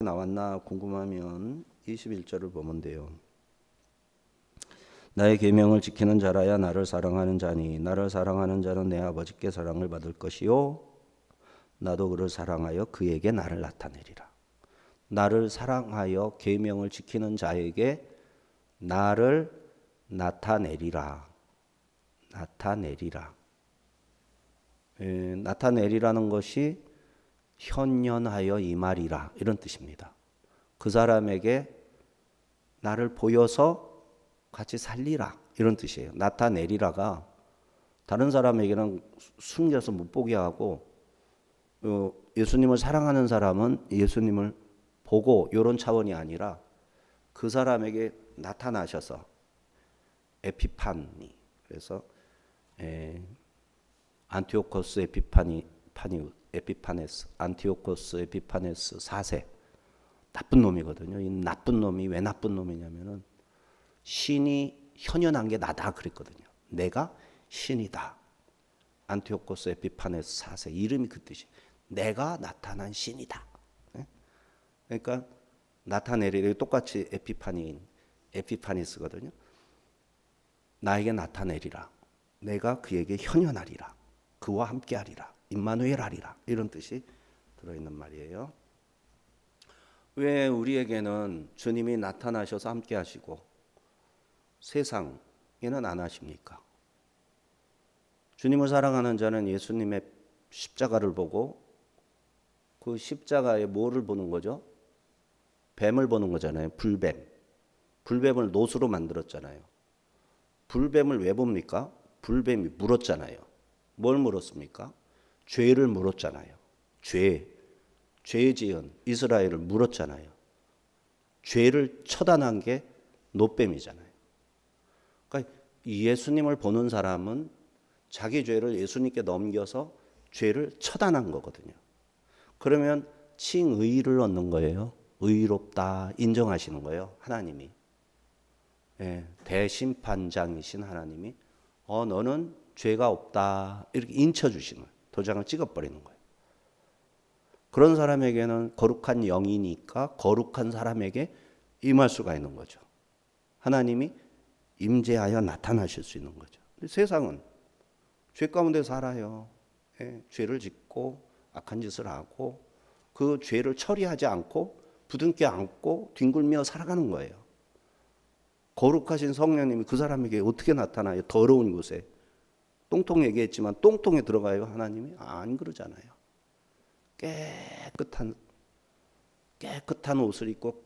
나왔나 궁금하면 21절을 보면 돼요. 나의 계명을 지키는 자라야 나를 사랑하는 자니 나를 사랑하는 자는 내 아버지께 사랑을 받을 것이요 나도 그를 사랑하여 그에게 나를 나타내리라. 나를 사랑하여 계명을 지키는 자에게 나를 나타내리라. 나타내리라. 나타내리라는 것이 현현하여 임하리라 이런 뜻입니다. 그 사람에게 나를 보여서 같이 살리라 이런 뜻이에요. 나타내리라가 다른 사람에게는 숨겨서 못 보게 하고 예수님을 사랑하는 사람은 예수님을 보고 이런 차원이 아니라 그 사람에게 나타나셔서 에피파니 그래서 안티오코스 에피파네스 안티오코스 에피파네스 4세 나쁜 놈이거든요. 이 나쁜 놈이 왜 나쁜 놈이냐면은 신이 현현한 게 나다 그랬거든요. 내가 신이다. 안티오코스 에피파네스 4세 이름이 그 뜻이 내가 나타난 신이다. 그러니까 나타내리라 똑같이 에피파니스거든요. 나에게 나타내리라. 내가 그에게 현현하리라. 그와 함께하리라. 임마누엘 하리라. 이런 뜻이 들어있는 말이에요. 왜 우리에게는 주님이 나타나셔서 함께하시고 세상에는 안 하십니까? 주님을 사랑하는 자는 예수님의 십자가를 보고 그 십자가에 뭐를 보는 거죠? 뱀을 보는 거잖아요. 불뱀. 불뱀을 노수로 만들었잖아요. 불뱀을 왜 봅니까? 불뱀이 물었잖아요. 뭘 물었습니까? 죄를 물었잖아요. 죄 지은 이스라엘을 물었잖아요. 죄를 처단한 게 노뱀이잖아요. 그러니까 예수님을 보는 사람은 자기 죄를 예수님께 넘겨서 죄를 처단한 거거든요. 그러면 칭의를 얻는 거예요. 의롭다 인정하시는 거예요. 하나님이. 대심판장이신 하나님이 너는 죄가 없다 이렇게 인쳐주시는 거예요. 도장을 찍어버리는 거예요. 그런 사람에게는 거룩한 영이니까 거룩한 사람에게 임할 수가 있는 거죠. 하나님이 임재하여 나타나실 수 있는 거죠. 세상은 죄 가운데 살아요. 죄를 짓고 악한 짓을 하고 그 죄를 처리하지 않고 부둥켜 안고 뒹굴며 살아가는 거예요. 거룩하신 성령님이 그 사람에게 어떻게 나타나요? 더러운 곳에. 똥통 얘기했지만 똥통에 들어가요 하나님이? 안 그러잖아요. 깨끗한 옷을 입고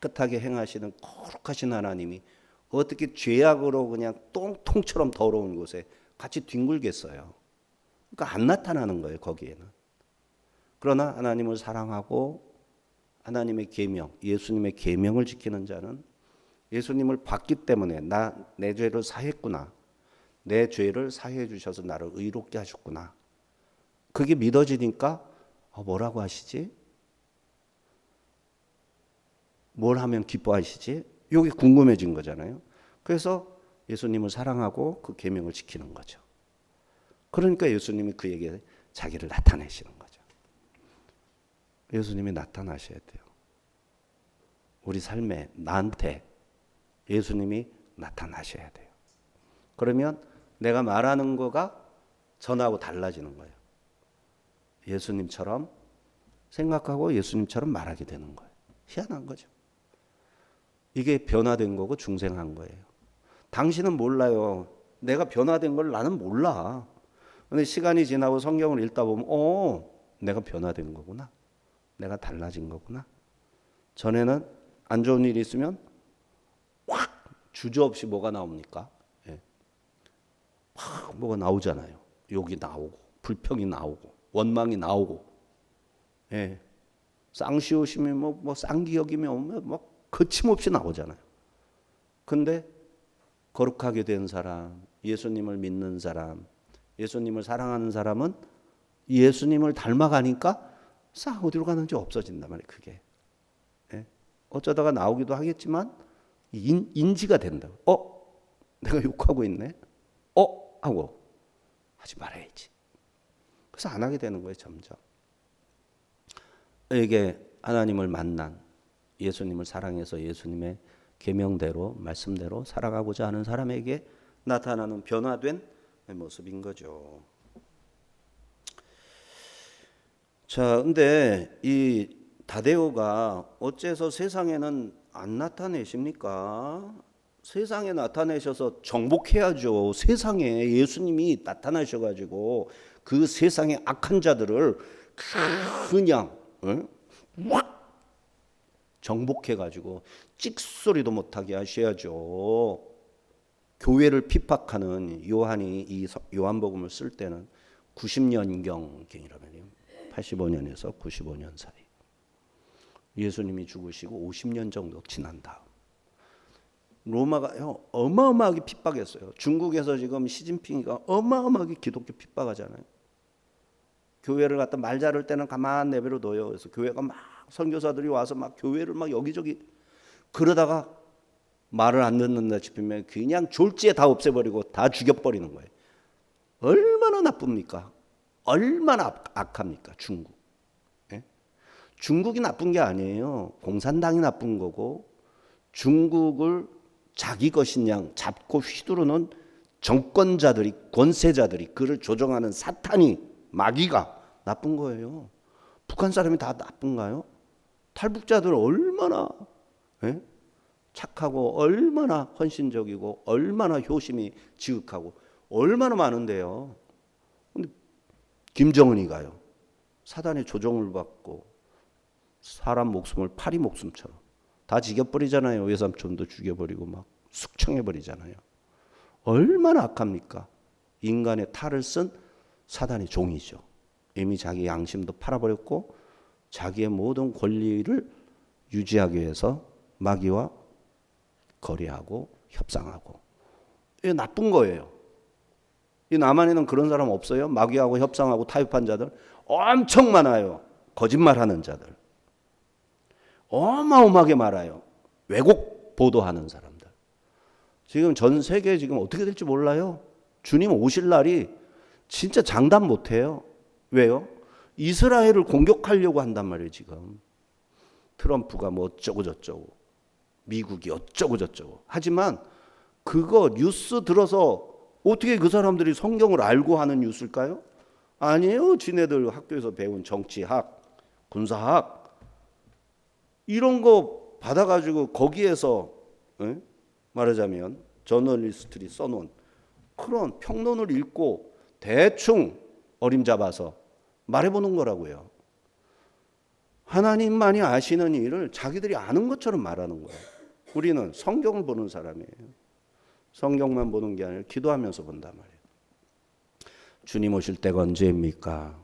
깨끗하게 행하시는 거룩하신 하나님이 어떻게 죄악으로 그냥 똥통처럼 더러운 곳에 같이 뒹굴겠어요. 그러니까 안 나타나는 거예요 거기에는. 그러나 하나님을 사랑하고 하나님의 계명, 예수님의 계명을 지키는 자는 예수님을 봤기 때문에 내 죄를 사했구나. 내 죄를 사해 주셔서 나를 의롭게 하셨구나. 그게 믿어지니까 뭐라고 하시지? 뭘 하면 기뻐하시지? 이게 궁금해진 거잖아요. 그래서 예수님을 사랑하고 그 계명을 지키는 거죠. 그러니까 예수님이 그에게 자기를 나타내시는 거죠. 예수님이 나타나셔야 돼요. 우리 삶에 나한테 예수님이 나타나셔야 돼요. 그러면 내가 말하는 거가 전하고 달라지는 거예요. 예수님처럼 생각하고 예수님처럼 말하게 되는 거예요. 희한한 거죠. 이게 변화된 거고 중생한 거예요. 당신은 몰라요. 내가 변화된 걸 나는 몰라. 근데 시간이 지나고 성경을 읽다 보면 내가 변화된 거구나. 내가 달라진 거구나. 전에는 안 좋은 일이 있으면 확 주저없이 뭐가 나옵니까? 막 뭐가 나오잖아요. 욕이 나오고 불평이 나오고 원망이 나오고 쌍시오심이 뭐 쌍기역이며 뭐 거침없이 나오잖아요. 근데 거룩하게 된 사람, 예수님을 믿는 사람, 예수님을 사랑하는 사람은 예수님을 닮아가니까 싹 어디로 가는지 없어진단 말이에요. 그게 어쩌다가 나오기도 하겠지만 인지가 된다. 내가 욕하고 있네. 하고 하지 말아야지. 그래서 안 하게 되는 거예요. 점점. 이게 하나님을 만난, 예수님을 사랑해서 예수님의 계명대로 말씀대로 살아가고자 하는 사람에게 나타나는 변화된 모습인 거죠. 자, 근데 이 다데오가 어째서 세상에는 안 나타내십니까? 세상에 나타내셔서 정복해야죠. 세상에 예수님이 나타나셔가지고 그 세상의 악한 자들을 그냥 확 정복해가지고 찍소리도 못하게 하셔야죠. 교회를 핍박하는 요한이 이 요한복음을 쓸 때는 90년경이라면요. 85년에서 95년 사이. 예수님이 죽으시고 50년 정도 지난 다음. 로마가 어마어마하게 핍박했어요. 중국에서 지금 시진핑이가 어마어마하게 기독교 핍박하잖아요. 교회를 갖다 말 자를 때는 가만 내버려 둬요. 그래서 교회가 막 선교사들이 와서 막 교회를 막 여기저기 그러다가 말을 안 듣는다 싶으면 그냥 졸지에 다 없애버리고 다 죽여버리는 거예요. 얼마나 나쁩니까? 얼마나 악합니까? 중국. 예? 중국이 나쁜 게 아니에요. 공산당이 나쁜 거고 중국을 자기 것인 양 잡고 휘두르는 정권자들이 권세자들이 그를 조정하는 사탄이 마귀가 나쁜 거예요. 북한 사람이 다 나쁜가요? 탈북자들 얼마나 착하고 얼마나 헌신적이고 얼마나 효심이 지극하고 얼마나 많은데요. 근데 김정은이가요. 사단의 조종을 받고 사람 목숨을 파리 목숨처럼 다 죽여버리잖아요. 외삼촌도 죽여버리고 막 숙청해버리잖아요. 얼마나 악합니까? 인간의 탈을 쓴 사단의 종이죠. 이미 자기 양심도 팔아버렸고 자기의 모든 권리를 유지하기 위해서 마귀와 거래하고 협상하고. 이게 나쁜 거예요. 이 남한에는 그런 사람 없어요? 마귀하고 협상하고 타협한 자들 엄청 많아요. 거짓말하는 자들 어마어마하게 많아요. 왜곡 보도하는 사람들. 지금 전 세계 지금 어떻게 될지 몰라요. 주님 오실 날이 진짜 장담 못해요. 왜요? 이스라엘을 공격하려고 한단 말이에요. 지금 트럼프가 뭐 어쩌고 저쩌고 미국이 어쩌고 저쩌고 하지만 그거 뉴스 들어서 어떻게 그 사람들이 성경을 알고 하는 뉴스일까요? 아니에요. 지네들 학교에서 배운 정치학, 군사학 이런 거 받아가지고 거기에서 말하자면 저널리스트들이 써놓은 그런 평론을 읽고 대충 어림잡아서 말해보는 거라고요. 하나님만이 아시는 일을 자기들이 아는 것처럼 말하는 거예요. 우리는 성경을 보는 사람이에요. 성경만 보는 게 아니라 기도하면서 본단 말이에요. 주님 오실 때가 언제입니까?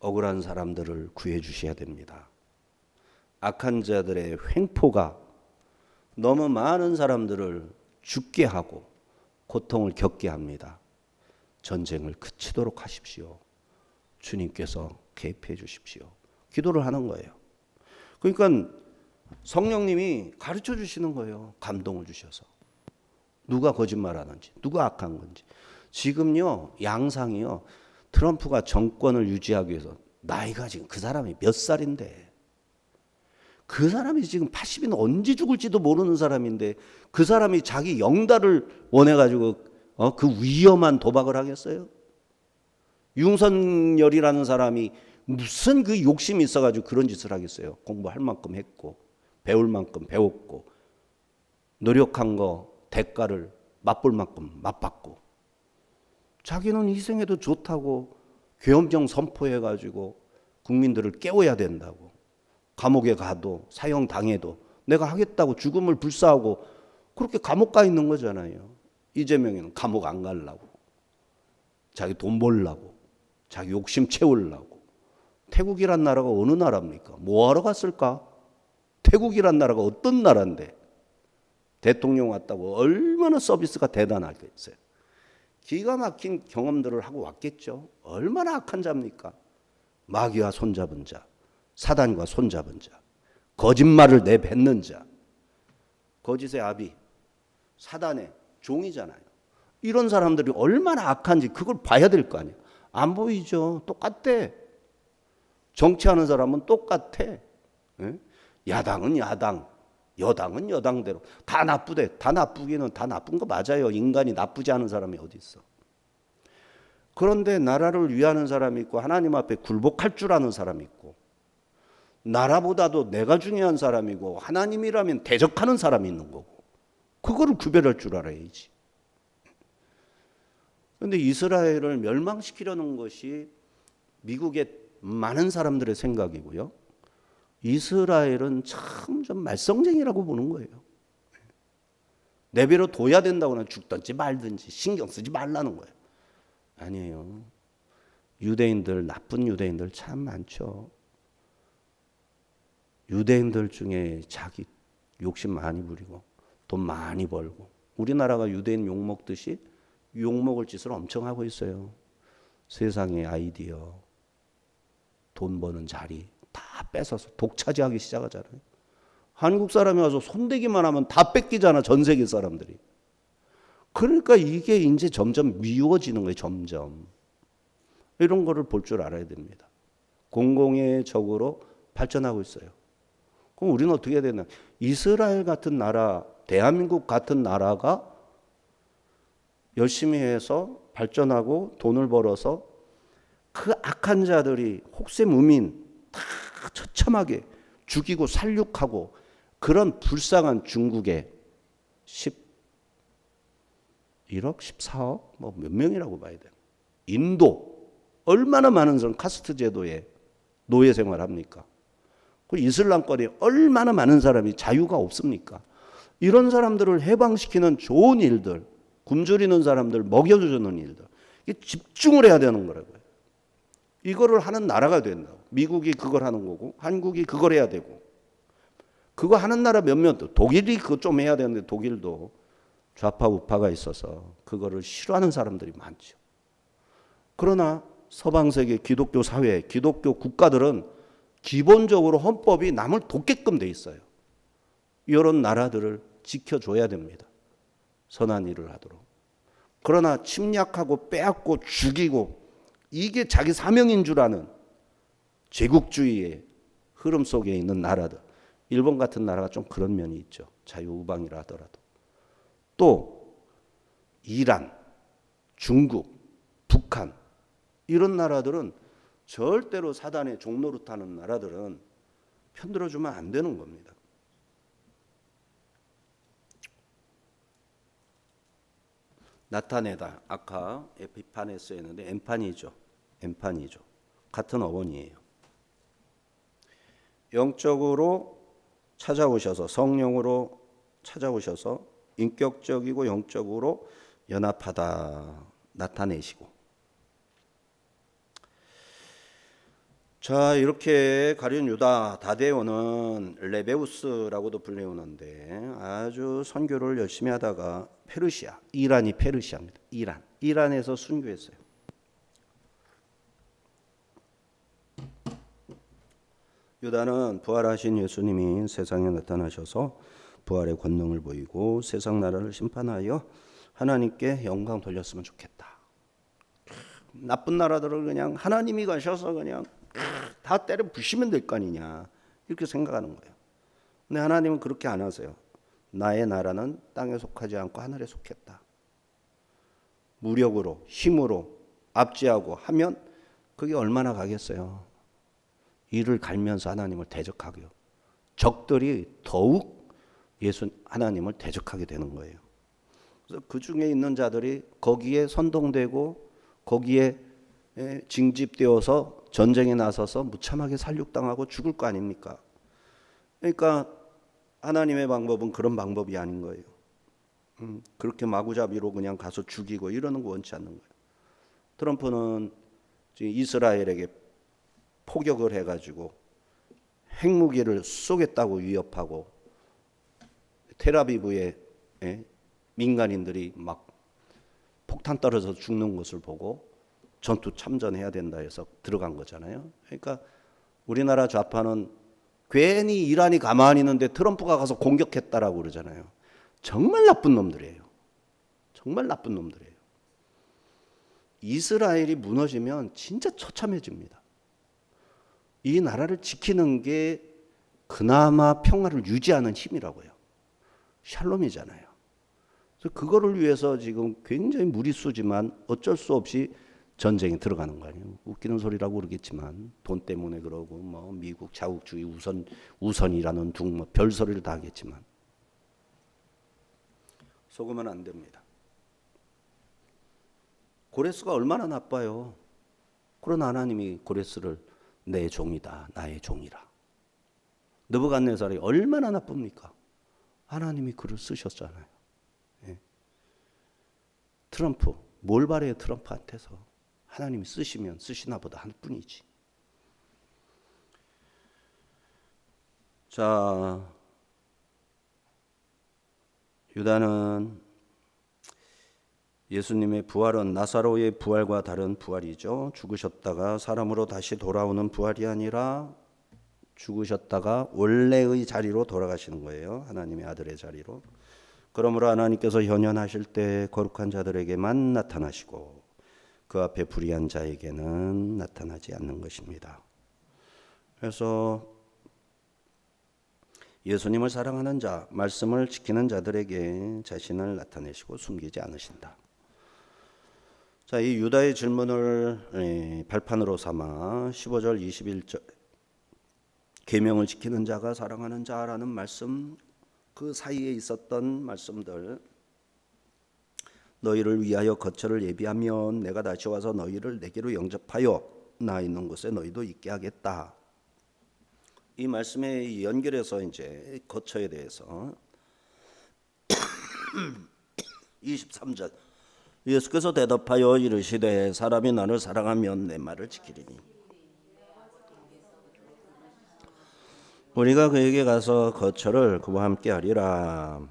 억울한 사람들을 구해 주셔야 됩니다. 악한 자들의 횡포가 너무 많은 사람들을 죽게 하고 고통을 겪게 합니다. 전쟁을 그치도록 하십시오. 주님께서 개입해 주십시오. 기도를 하는 거예요. 그러니까 성령님이 가르쳐 주시는 거예요. 감동을 주셔서. 누가 거짓말하는지, 누가 악한 건지. 지금요, 양상이요. 트럼프가 정권을 유지하기 위해서 나이가 지금 그 사람이 몇 살인데 그 사람이 지금 80이는 언제 죽을지도 모르는 사람인데 그 사람이 자기 영달을 원해가지고 그 위험한 도박을 하겠어요? 윤석열이라는 사람이 무슨 그 욕심이 있어가지고 그런 짓을 하겠어요? 공부할 만큼 했고 배울 만큼 배웠고 노력한 거 대가를 맛볼 만큼 맛봤고 자기는 희생해도 좋다고 계엄령 선포해가지고 국민들을 깨워야 된다고 감옥에 가도 사형당해도 내가 하겠다고 죽음을 불사하고 그렇게 감옥 가 있는 거잖아요. 이재명이는 감옥 안 가려고 자기 돈 벌려고 자기 욕심 채우려고. 태국이란 나라가 어느 나라입니까? 뭐하러 갔을까? 태국이란 나라가 어떤 나라인데 대통령 왔다고 얼마나 서비스가 대단하겠어요. 기가 막힌 경험들을 하고 왔겠죠. 얼마나 악한 자입니까? 마귀와 손잡은 자, 사단과 손잡은 자, 거짓말을 내뱉는 자, 거짓의 아비, 사단의 종이잖아요. 이런 사람들이 얼마나 악한지 그걸 봐야 될 거 아니에요. 안 보이죠. 똑같대. 정치하는 사람은 똑같아. 예? 야당은 야당, 여당은 여당대로 다 나쁘대. 다 나쁘기는 다 나쁜 거 맞아요. 인간이 나쁘지 않은 사람이 어디 있어. 그런데 나라를 위하는 사람이 있고 하나님 앞에 굴복할 줄 아는 사람이 있고 나라보다도 내가 중요한 사람이고 하나님이라면 대적하는 사람이 있는 거고 그거를 구별할 줄 알아야지. 그런데 이스라엘을 멸망시키려는 것이 미국의 많은 사람들의 생각이고요. 이스라엘은 참 좀 말썽쟁이라고 보는 거예요. 내버려 둬야 된다고는 죽든지 말든지 신경 쓰지 말라는 거예요. 아니에요. 유대인들, 나쁜 유대인들 참 많죠. 유대인들 중에 자기 욕심 많이 부리고 돈 많이 벌고 우리나라가 유대인 욕먹듯이 욕먹을 짓을 엄청 하고 있어요. 세상의 아이디어, 돈 버는 자리 다 뺏어서 독차지하기 시작하잖아요. 한국 사람이 와서 손대기만 하면 다 뺏기잖아. 전 세계 사람들이. 그러니까 이게 이제 점점 미워지는 거예요. 점점. 이런 거를 볼 줄 알아야 됩니다. 공공의 적으로 발전하고 있어요. 그럼 우리는 어떻게 해야 되나? 이스라엘 같은 나라, 대한민국 같은 나라가 열심히 해서 발전하고 돈을 벌어서 그 악한 자들이 혹세무민 다 처참하게 죽이고 살육하고 그런 불쌍한 중국에 11억, 14억 뭐 몇 명이라고 봐야 돼요. 인도 얼마나 많은 사람 카스트 제도에 노예 생활합니까? 그 이슬람권에 얼마나 많은 사람이 자유가 없습니까? 이런 사람들을 해방시키는 좋은 일들, 굶주리는 사람들 먹여주는 일들 이게 집중을 해야 되는 거라고요. 이거를 하는 나라가 된다고. 미국이 그걸 하는 거고 한국이 그걸 해야 되고 그거 하는 나라 몇몇 독일이 그거 좀 해야 되는데 독일도 좌파 우파가 있어서 그거를 싫어하는 사람들이 많죠. 그러나 서방 세계 기독교 사회, 기독교 국가들은 기본적으로 헌법이 남을 돕게끔 돼 있어요. 이런 나라들을 지켜줘야 됩니다. 선한 일을 하도록. 그러나 침략하고 빼앗고 죽이고 이게 자기 사명인 줄 아는 제국주의의 흐름 속에 있는 나라들. 일본 같은 나라가 좀 그런 면이 있죠. 자유우방이라 하더라도. 또 이란, 중국, 북한 이런 나라들은 절대로 사단의 종노릇하는 나라들은 편들어주면 안 되는 겁니다. 나타내다 아까 에피파네스 했는데 엠파니죠. 같은 어원이에요. 영적으로 찾아오셔서 성령으로 찾아오셔서 인격적이고 영적으로 연합하다 나타내시고 자 이렇게 가룟 유다 다데오는 레베우스라고도 불리우는데 아주 선교를 열심히 하다가 페르시아 이란이 페르시아입니다. 이란에서 순교했어요. 유다는 부활하신 예수님이 세상에 나타나셔서 부활의 권능을 보이고 세상 나라를 심판하여 하나님께 영광 돌렸으면 좋겠다. 나쁜 나라들을 그냥 하나님이 가셔서 그냥 다 때려 부시면 될 거 아니냐 이렇게 생각하는 거예요. 근데 하나님은 그렇게 안 하세요. 나의 나라는 땅에 속하지 않고 하늘에 속했다. 무력으로 힘으로 압제하고 하면 그게 얼마나 가겠어요. 이를 갈면서 하나님을 대적하고요. 적들이 더욱 하나님을 대적하게 되는 거예요. 그래서 그 중에 있는 자들이 거기에 선동되고 거기에 징집되어서 전쟁에 나서서 무참하게 살육당하고 죽을 거 아닙니까? 그러니까 하나님의 방법은 그런 방법이 아닌 거예요. 그렇게 마구잡이로 그냥 가서 죽이고 이러는 거 원치 않는 거예요. 트럼프는 지금 이스라엘에게 포격을 해가지고 핵무기를 쏘겠다고 위협하고 텔아비브에 민간인들이 막 폭탄 떨어져서 죽는 것을 보고 전투 참전해야 된다 해서 들어간 거잖아요. 그러니까 우리나라 좌파는 괜히 이란이 가만히 있는데 트럼프가 가서 공격했다라고 그러잖아요. 정말 나쁜 놈들이에요. 정말 나쁜 놈들이에요. 이스라엘이 무너지면 진짜 처참해집니다. 이 나라를 지키는 게 그나마 평화를 유지하는 힘이라고요. 샬롬이잖아요. 그래서 그거를 위해서 지금 굉장히 무리수지만 어쩔 수 없이 전쟁에 들어가는 거 아니에요. 웃기는 소리라고 그러겠지만 돈 때문에 그러고 뭐 미국 자국주의 우선이라는 둥 뭐 별소리를 다 하겠지만 속으면 안 됩니다. 고레스가 얼마나 나빠요. 그런 하나님이 고레스를 내 종이다, 나의 종이라. 느부갓네살이 얼마나 나쁩니까? 하나님이 글을 쓰셨잖아요. 예. 트럼프 뭘 바래요? 트럼프한테서 하나님이 쓰시면 쓰시나 보다 할 뿐이지. 자, 유다는 예수님의 부활은 나사로의 부활과 다른 부활이죠. 죽으셨다가 사람으로 다시 돌아오는 부활이 아니라 죽으셨다가 원래의 자리로 돌아가시는 거예요. 하나님의 아들의 자리로. 그러므로 하나님께서 현현하실 때 거룩한 자들에게만 나타나시고 그 앞에 불의한 자에게는 나타나지 않는 것입니다. 그래서 예수님을 사랑하는 자, 말씀을 지키는 자들에게 자신을 나타내시고 숨기지 않으신다. 자, 이 유다의 질문을 발판으로 삼아 15절 21절 계명을 지키는 자가 사랑하는 자라는 말씀, 그 사이에 있었던 말씀들, 너희를 위하여 거처를 예비하면 내가 다시 와서 너희를 내게로 영접하여 나 있는 곳에 너희도 있게 하겠다. 이 말씀에 연결해서 이제 거처에 대해서 23절 예수께서 대답하여 이르시되 사람이 나를 사랑하면 내 말을 지키리니 우리가 그에게 가서 거처를 그와 함께 하리라.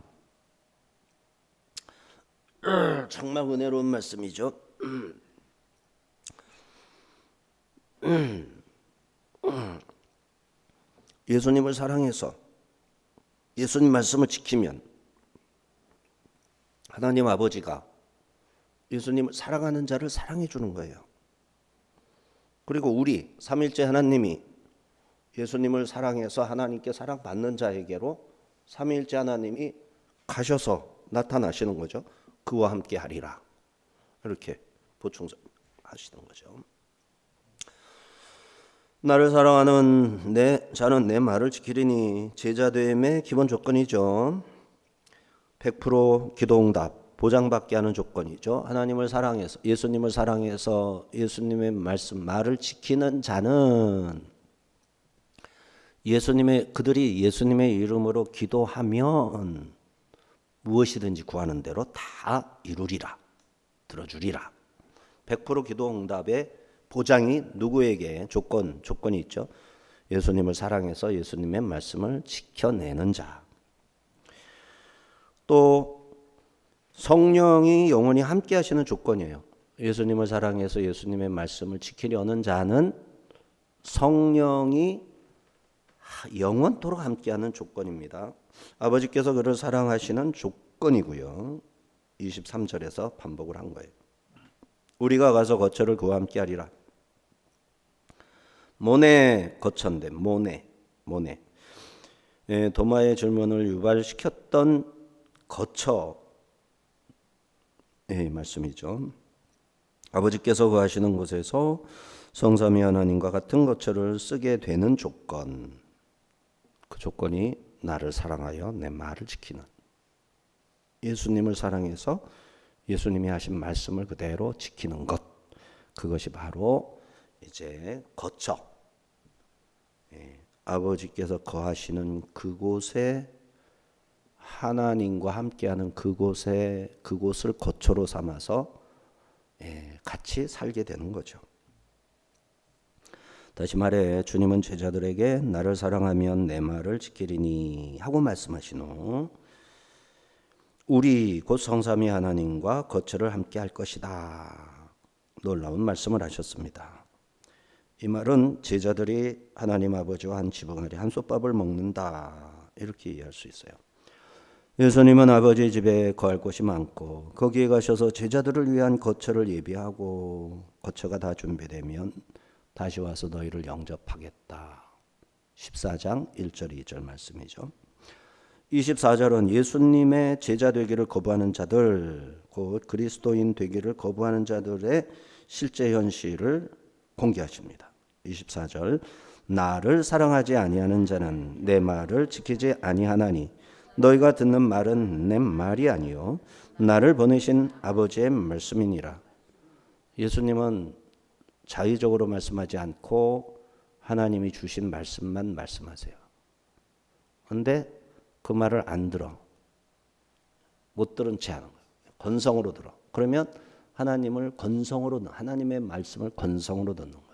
정말 은혜로운 말씀이죠. 예수님을 사랑해서 예수님 말씀을 지키면 하나님 아버지가 예수님을 사랑하는 자를 사랑해 주는 거예요. 그리고 우리 삼일째 하나님이 예수님을 사랑해서 하나님께 사랑받는 자에게로 삼위일체 하나님이 가셔서 나타나시는 거죠. 그와 함께 하리라. 이렇게 보충하시는 거죠. 나를 사랑하는 자는 내 말을 지키리니 제자됨의 기본 조건이죠. 100% 기도응답 보장받게 하는 조건이죠. 하나님을 사랑해서 예수님을 사랑해서 예수님의 말을 지키는 자는 그들이 예수님의 이름으로 기도하면 무엇이든지 구하는 대로 다 이루리라. 들어주리라. 100% 기도 응답의 보장이 누구에게 조건이 있죠. 예수님을 사랑해서 예수님의 말씀을 지켜내는 자. 또 성령이 영원히 함께 하시는 조건이에요. 예수님을 사랑해서 예수님의 말씀을 지키려는 자는 성령이 영원토록 함께하는 조건입니다. 아버지께서 그를 사랑하시는 조건이고요. 23절에서 반복을 한 거예요. 우리가 가서 거처를 그와 함께하리라. 모네 거처인데 모네. 도마의 질문을 유발시켰던 거처의 말씀이죠. 아버지께서 거하시는 곳에서 성삼위 하나님과 같은 거처를 쓰게 되는 조건. 그 조건이 나를 사랑하여 내 말을 지키는, 예수님을 사랑해서 예수님이 하신 말씀을 그대로 지키는 것. 그것이 바로 이제 거처. 아버지께서 거하시는 그곳에 하나님과 함께하는 그곳을 거처로 삼아서 같이 살게 되는 거죠. 다시 말해 주님은 제자들에게 나를 사랑하면 내 말을 지키리니 하고 말씀하신 후 우리 곧 성삼위 하나님과 거처를 함께 할 것이다. 놀라운 말씀을 하셨습니다. 이 말은 제자들이 하나님 아버지와 한 지붕 아래 한솥밥을 먹는다. 이렇게 이해할 수 있어요. 예수님은 아버지 집에 거할 곳이 많고 거기에 가셔서 제자들을 위한 거처를 예비하고 거처가 다 준비되면 다시 와서 너희를 영접하겠다. 14장 1절 2절 말씀이죠. 24절은 예수님의 제자 되기를 거부하는 자들, 곧 그리스도인 되기를 거부하는 자들의 실제 현실을 공개하십니다. 24절, 나를 사랑하지 아니하는 자는 내 말을 지키지 아니하나니 너희가 듣는 말은 내 말이 아니요 나를 보내신 아버지의 말씀이니라. 예수님은 자의적으로 말씀하지 않고 하나님이 주신 말씀만 말씀하세요. 그런데 그 말을 안 들어. 못 들은 채 하는 거예요. 건성으로 들어. 그러면 하나님의 말씀을 건성으로 듣는 거예요.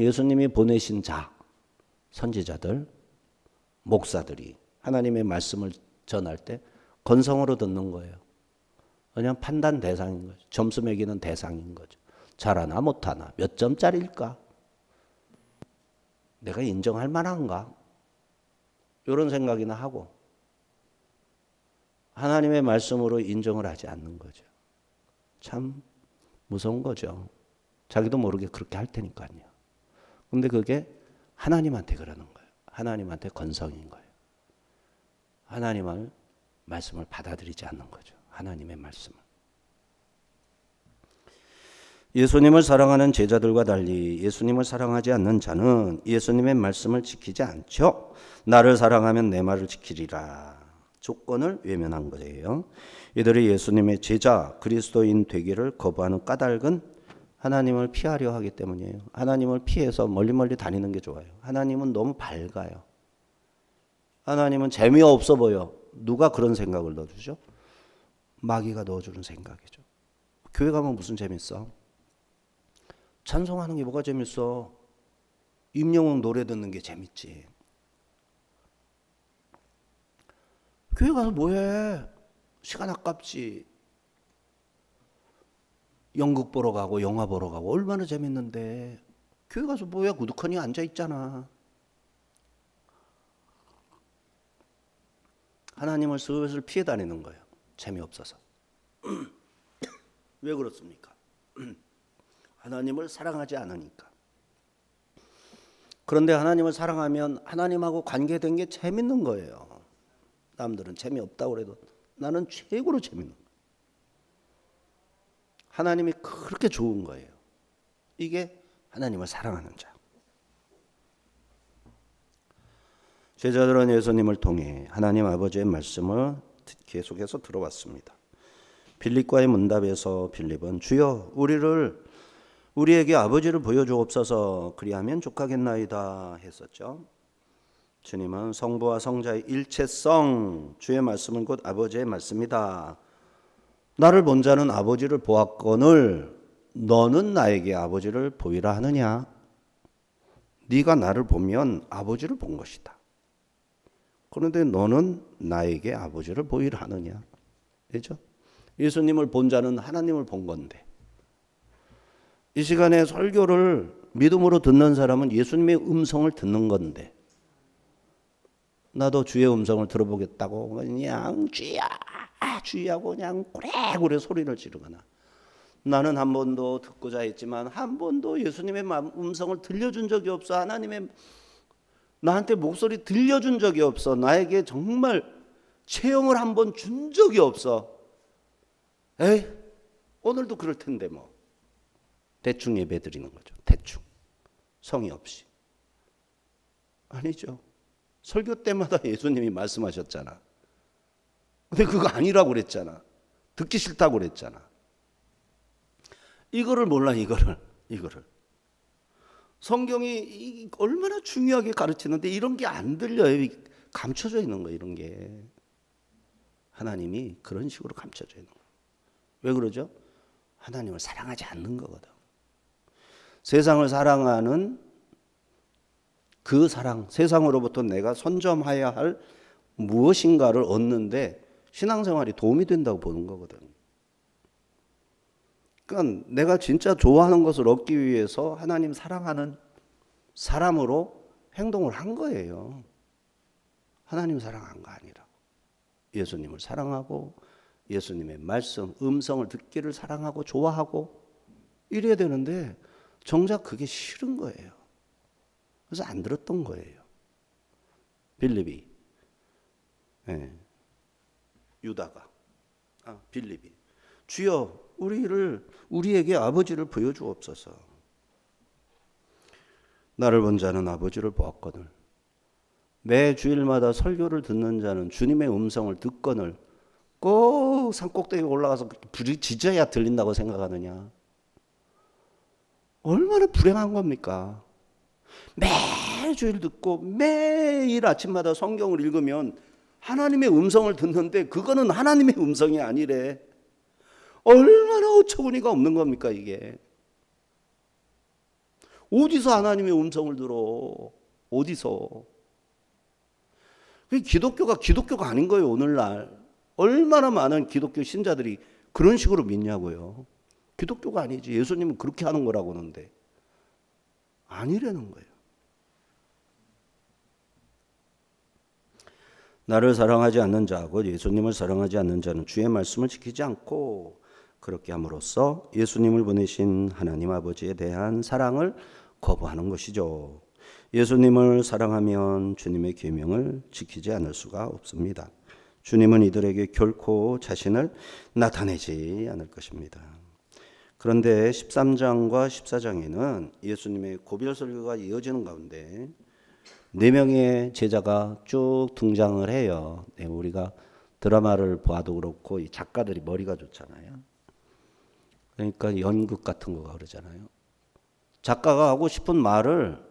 예수님이 보내신 자, 선지자들, 목사들이 하나님의 말씀을 전할 때 건성으로 듣는 거예요. 그냥 판단 대상인 거죠. 점수 매기는 대상인 거죠. 잘하나 못하나 몇 점짜리일까? 내가 인정할 만한가? 이런 생각이나 하고 하나님의 말씀으로 인정을 하지 않는 거죠. 참 무서운 거죠. 자기도 모르게 그렇게 할 테니까요. 근데 그게 하나님한테 그러는 거예요. 하나님한테 건성인 거예요. 하나님의 말씀을 받아들이지 않는 거죠. 하나님의 말씀을. 예수님을 사랑하는 제자들과 달리 예수님을 사랑하지 않는 자는 예수님의 말씀을 지키지 않죠. 나를 사랑하면 내 말을 지키리라. 조건을 외면한 거예요. 이들이 예수님의 제자, 그리스도인 되기를 거부하는 까닭은 하나님을 피하려 하기 때문이에요. 하나님을 피해서 멀리 다니는 게 좋아요. 하나님은 너무 밝아요. 하나님은 재미없어 보여. 누가 그런 생각을 넣어주죠? 마귀가 넣어주는 생각이죠. 교회 가면 무슨 재밌어? 찬송하는 게 뭐가 재밌어? 임영웅 노래 듣는 게 재밌지. 교회 가서 뭐해? 시간 아깝지. 연극 보러 가고 영화 보러 가고 얼마나 재밌는데 교회 가서 뭐해? 구두커니 앉아있잖아. 하나님을 슬슬 피해 다니는 거예요. 재미없어서. 왜 그렇습니까? 하나님을 사랑하지 않으니까. 그런데 하나님을 사랑하면 하나님하고 관계된 게 재밌는 거예요. 남들은 재미없다고 그래도 나는 최고로 재밌는 거예요. 하나님이 그렇게 좋은 거예요. 이게 하나님을 사랑하는 자. 제자들은 예수님을 통해 하나님 아버지의 말씀을 계속해서 들어왔습니다. 빌립과의 문답에서 빌립은 주여 우리에게 아버지를 보여주옵소서 그리하면 족하겠나이다 했었죠. 주님은 성부와 성자의 일체성, 주의 말씀은 곧 아버지의 말씀이다. 나를 본 자는 아버지를 보았거늘 너는 나에게 아버지를 보이라 하느냐? 네가 나를 보면 아버지를 본 것이다. 그런데 너는 나에게 아버지를 보이라 하느냐? 그렇죠? 예수님을 본 자는 하나님을 본 건데 이 시간에 설교를 믿음으로 듣는 사람은 예수님의 음성을 듣는 건데 나도 주의 음성을 들어보겠다고 그냥 주야하고 그냥 꾸레꾸레 소리를 지르거나 나는 한 번도 듣고자 했지만 한 번도 예수님의 음성을 들려준 적이 없어. 하나님의 나한테 목소리 들려준 적이 없어. 나에게 정말 체험을 한 번 준 적이 없어. 에이, 오늘도 그럴 텐데 뭐. 대충 예배 드리는 거죠. 대충. 성의 없이. 아니죠. 설교 때마다 예수님이 말씀하셨잖아. 근데 그거 아니라고 그랬잖아. 듣기 싫다고 그랬잖아. 이거를 몰라, 이거를. 성경이 얼마나 중요하게 가르치는데 이런 게 안 들려요. 감춰져 있는 거예요, 이런 게. 하나님이 그런 식으로 감춰져 있는 거예요. 왜 그러죠? 하나님을 사랑하지 않는 거거든. 세상을 사랑하는 그 사랑, 세상으로부터 내가 선점해야 할 무엇인가를 얻는데 신앙생활이 도움이 된다고 보는 거거든. 그러니까 내가 진짜 좋아하는 것을 얻기 위해서 하나님 사랑하는 사람으로 행동을 한 거예요. 하나님 사랑한 거 아니라고. 예수님을 사랑하고 예수님의 말씀, 음성을 듣기를 사랑하고 좋아하고 이래야 되는데 정작 그게 싫은 거예요. 그래서 안 들었던 거예요. 빌립이, 예, 유다가, 빌립이, 주여 우리에게 아버지를 보여주옵소서. 나를 본 자는 아버지를 보았거늘 매 주일마다 설교를 듣는 자는 주님의 음성을 듣거늘 꼭 산꼭대기에 올라가서 부르짖어야 들린다고 생각하느냐. 얼마나 불행한 겁니까? 매주일 듣고 매일 아침마다 성경을 읽으면 하나님의 음성을 듣는데 그거는 하나님의 음성이 아니래. 얼마나 어처구니가 없는 겁니까 이게. 어디서 하나님의 음성을 들어. 어디서. 기독교가 아닌 거예요 오늘날. 얼마나 많은 기독교 신자들이 그런 식으로 믿냐고요. 기독교가 아니지. 예수님은 그렇게 하는 거라고 하는데 아니라는 거예요. 나를 사랑하지 않는 자, 곧 예수님을 사랑하지 않는 자는 주의 말씀을 지키지 않고 그렇게 함으로써 예수님을 보내신 하나님 아버지에 대한 사랑을 거부하는 것이죠. 예수님을 사랑하면 주님의 계명을 지키지 않을 수가 없습니다. 주님은 이들에게 결코 자신을 나타내지 않을 것입니다. 그런데 13장과 14장에는 예수님의 고별 설교가 이어지는 가운데 4명의 제자가 쭉 등장을 해요. 네, 우리가 드라마를 봐도 그렇고 이 작가들이 머리가 좋잖아요. 그러니까 연극 같은 거가 그러잖아요. 작가가 하고 싶은 말을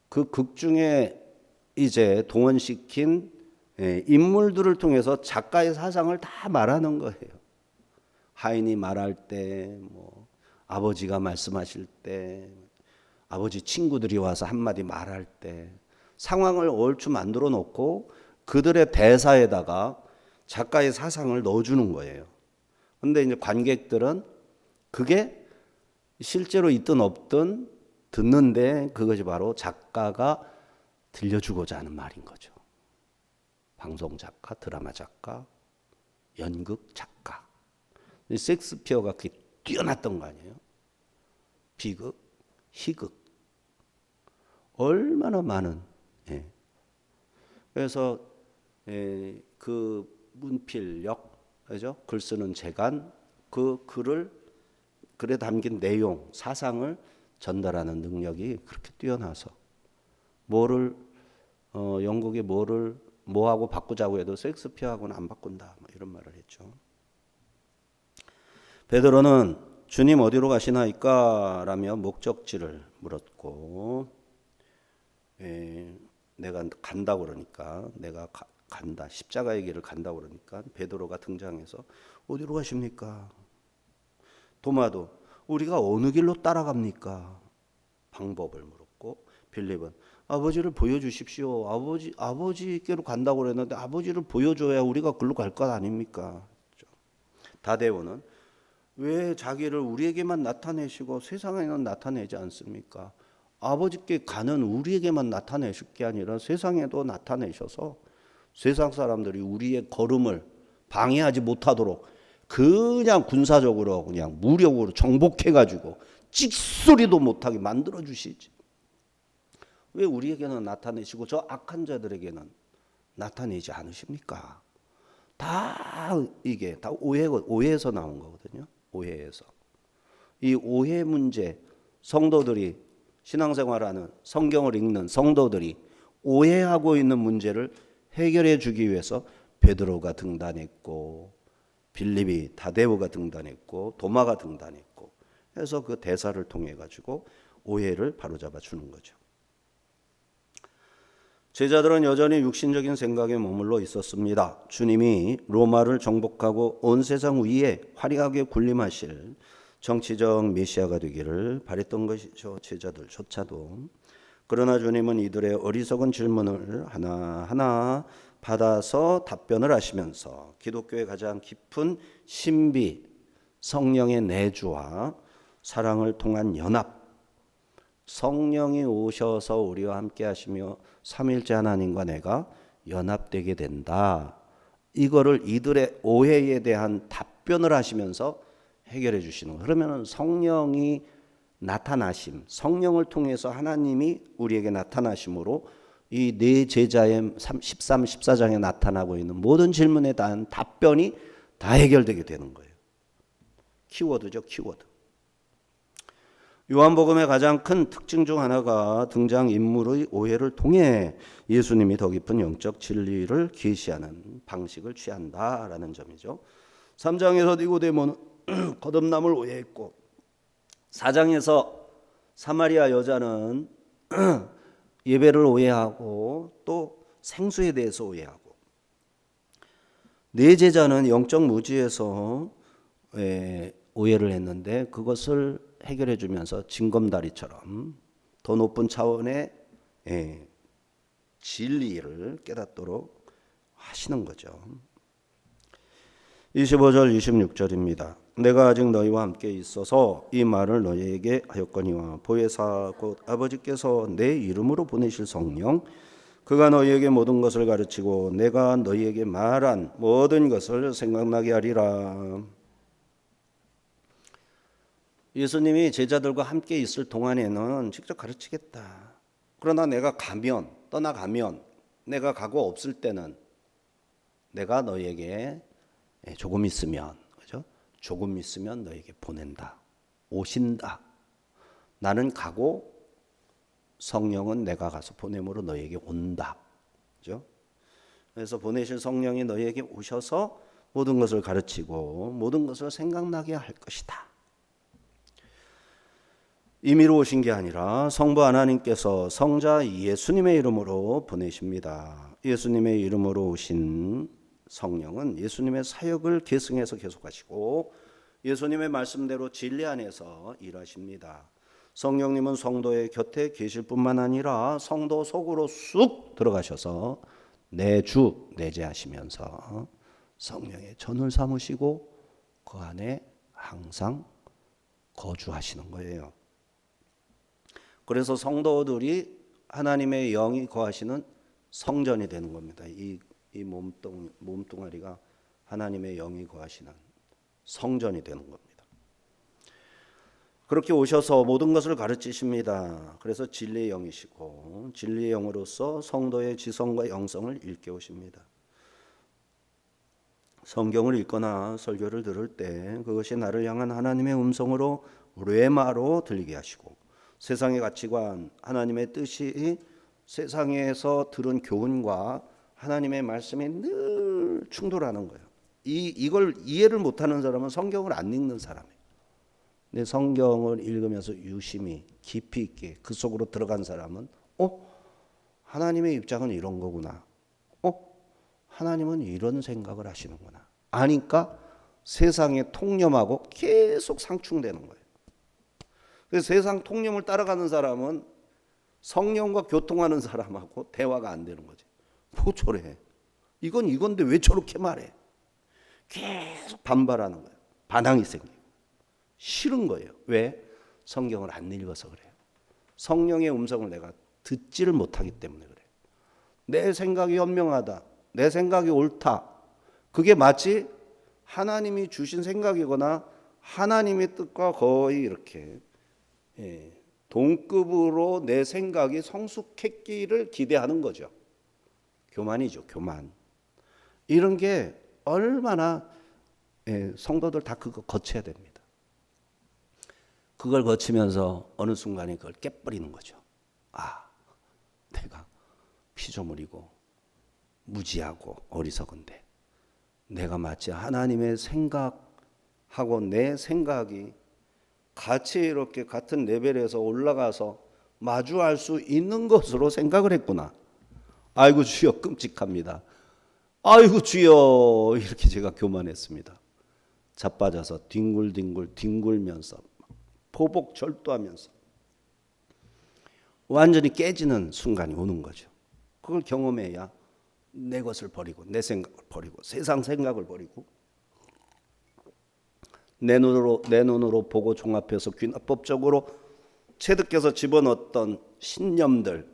그 극 중에 이제 동원시킨 인물들을 통해서 작가의 사상을 다 말하는 거예요. 하인이 말할 때, 뭐 아버지가 말씀하실 때, 아버지 친구들이 와서 한마디 말할 때 상황을 얼추 만들어 놓고 그들의 대사에다가 작가의 사상을 넣어주는 거예요. 그런데 이제 관객들은 그게 실제로 있든 없든 듣는데 그것이 바로 작가가 들려주고자 하는 말인 거죠. 방송 작가, 드라마 작가, 연극 작가. 셰익스피어가 그게 뛰어났던 거 아니에요? 비극, 희극. 얼마나 많은. 예. 그래서 그 문필력, 그죠? 글 쓰는 재간, 그 글에 담긴 내용, 사상을 전달하는 능력이 그렇게 뛰어나서 영국이 뭐하고 바꾸자고 해도 셰익스피어하고는 안 바꾼다. 뭐 이런 말을 했죠. 베드로는 주님 어디로 가시나이까? 라며 목적지를 물었고, 내가 간다 그러니까, 내가 간다. 십자가의 길을 간다 그러니까 베드로가 등장해서 어디로 가십니까? 도마도 우리가 어느 길로 따라갑니까? 방법을 물었고, 빌립은 아버지를 보여주십시오. 아버지께로 간다고 그랬는데 아버지를 보여줘야 우리가 글로 갈 것 아닙니까? 다데오는 왜 자기를 우리에게만 나타내시고 세상에는 나타내지 않습니까? 아버지께 가는 우리에게만 나타내실 게 아니라 세상에도 나타내셔서 세상 사람들이 우리의 걸음을 방해하지 못하도록 그냥 군사적으로 그냥 무력으로 정복해가지고 찍소리도 못하게 만들어주시지. 왜 우리에게는 나타내시고 저 악한 자들에게는 나타내지 않으십니까? 이게 다 오해에서 나온 거거든요. 오해에서. 이 오해 문제, 성도들이 신앙생활하는 성경을 읽는 성도들이 오해하고 있는 문제를 해결해 주기 위해서 베드로가 등단했고 빌립이 다데오가 등단했고 도마가 등단했고 해서 그 대사를 통해 가지고 오해를 바로잡아 주는 거죠. 제자들은 여전히 육신적인 생각에 머물러 있었습니다. 주님이 로마를 정복하고 온 세상 위에 화려하게 군림하실 정치적 메시아가 되기를 바랬던 것이죠. 제자들조차도. 그러나 주님은 이들의 어리석은 질문을 하나하나 받아서 답변을 하시면서 기독교의 가장 깊은 신비, 성령의 내주와 사랑을 통한 연합, 성령이 오셔서 우리와 함께 하시며 삼일째 하나님과 내가 연합되게 된다. 이거를 이들의 오해에 대한 답변을 하시면서 해결해 주시는 거예요. 그러면 성령이 나타나심, 성령을 통해서 하나님이 우리에게 나타나심으로 이 네 제자의 13, 14장에 나타나고 있는 모든 질문에 대한 답변이 다 해결되게 되는 거예요. 키워드죠, 키워드. 요한복음의 가장 큰 특징 중 하나가 등장인물의 오해를 통해 예수님이 더 깊은 영적 진리를 계시하는 방식을 취한다라는 점이죠. 3장에서 니고데모는 거듭남을 오해했고 4장에서 사마리아 여자는 예배를 오해하고 또 생수에 대해서 오해하고 네 제자는 영적 무지에서 오해를 했는데 그것을 해결해 주면서 징검다리처럼 더 높은 차원의 진리를 깨닫도록 하시는 거죠. 25절 26절입니다. 내가 아직 너희와 함께 있어서 이 말을 너희에게 하였거니와 보혜사 곧 아버지께서 내 이름으로 보내실 성령 그가 너희에게 모든 것을 가르치고 내가 너희에게 말한 모든 것을 생각나게 하리라. 예수님이 제자들과 함께 있을 동안에는 직접 가르치겠다. 그러나 내가 떠나가면 내가 가고 없을 때는 내가 너희에게 조금 있으면, 그죠? 조금 있으면 너희에게 보낸다. 오신다. 나는 가고 성령은 내가 가서 보냄으로 너희에게 온다. 그죠? 그래서 보내실 성령이 너희에게 오셔서 모든 것을 가르치고 모든 것을 생각나게 할 것이다. 임의로 오신 게 아니라 성부 하나님께서 성자 예수님의 이름으로 보내십니다. 예수님의 이름으로 오신 성령은 예수님의 사역을 계승해서 계속하시고 예수님의 말씀대로 진리 안에서 일하십니다. 성령님은 성도의 곁에 계실 뿐만 아니라 성도 속으로 쑥 들어가셔서 내주 내재하시면서 성령의 전을 삼으시고 그 안에 항상 거주하시는 거예요. 그래서 성도들이 하나님의 영이 거하시는 성전이 되는 겁니다. 이 몸뚱아리가 하나님의 영이 거하시는 성전이 되는 겁니다. 그렇게 오셔서 모든 것을 가르치십니다. 그래서 진리의 영이시고 진리의 영으로서 성도의 지성과 영성을 일깨우십니다. 성경을 읽거나 설교를 들을 때 그것이 나를 향한 하나님의 음성으로 뢰마로 들리게 하시고 세상의 가치관, 하나님의 뜻이 세상에서 들은 교훈과 하나님의 말씀이 늘 충돌하는 거예요. 이걸 이해를 못하는 사람은 성경을 안 읽는 사람이에요. 근데 성경을 읽으면서 유심히 깊이 있게 그 속으로 들어간 사람은 하나님의 입장은 이런 거구나. 하나님은 이런 생각을 하시는구나. 아니까 세상에 통념하고 계속 상충되는 거예요. 그래서 세상 통념을 따라가는 사람은 성령과 교통하는 사람하고 대화가 안 되는 거지. 뭐 저래? 이건 이건데 왜 저렇게 말해? 계속 반발하는 거예요. 반항이 생겨요. 싫은 거예요. 왜? 성경을 안 읽어서 그래요. 성령의 음성을 내가 듣지를 못하기 때문에 그래요. 내 생각이 현명하다. 내 생각이 옳다. 그게 마치 하나님이 주신 생각이거나 하나님의 뜻과 거의 이렇게 동급으로 내 생각이 성숙했기를 기대하는 거죠. 교만이죠, 교만. 이런 게 얼마나 성도들 다 그거 거쳐야 됩니다. 그걸 거치면서 어느 순간에 그걸 깨버리는 거죠. 내가 피조물이고 무지하고 어리석은데 내가 마치 하나님의 생각하고 내 생각이 같이 이렇게 같은 레벨에서 올라가서 마주할 수 있는 것으로 생각을 했구나. 아이고 주여 끔찍합니다. 아이고 주여 이렇게 제가 교만했습니다. 자빠져서 뒹굴면서 포복절도하면서 완전히 깨지는 순간이 오는 거죠. 그걸 경험해야 내 것을 버리고 내 생각을 버리고 세상 생각을 버리고 내 눈으로 보고 종합해서 귀납법적으로 체득해서 집어넣었던 신념들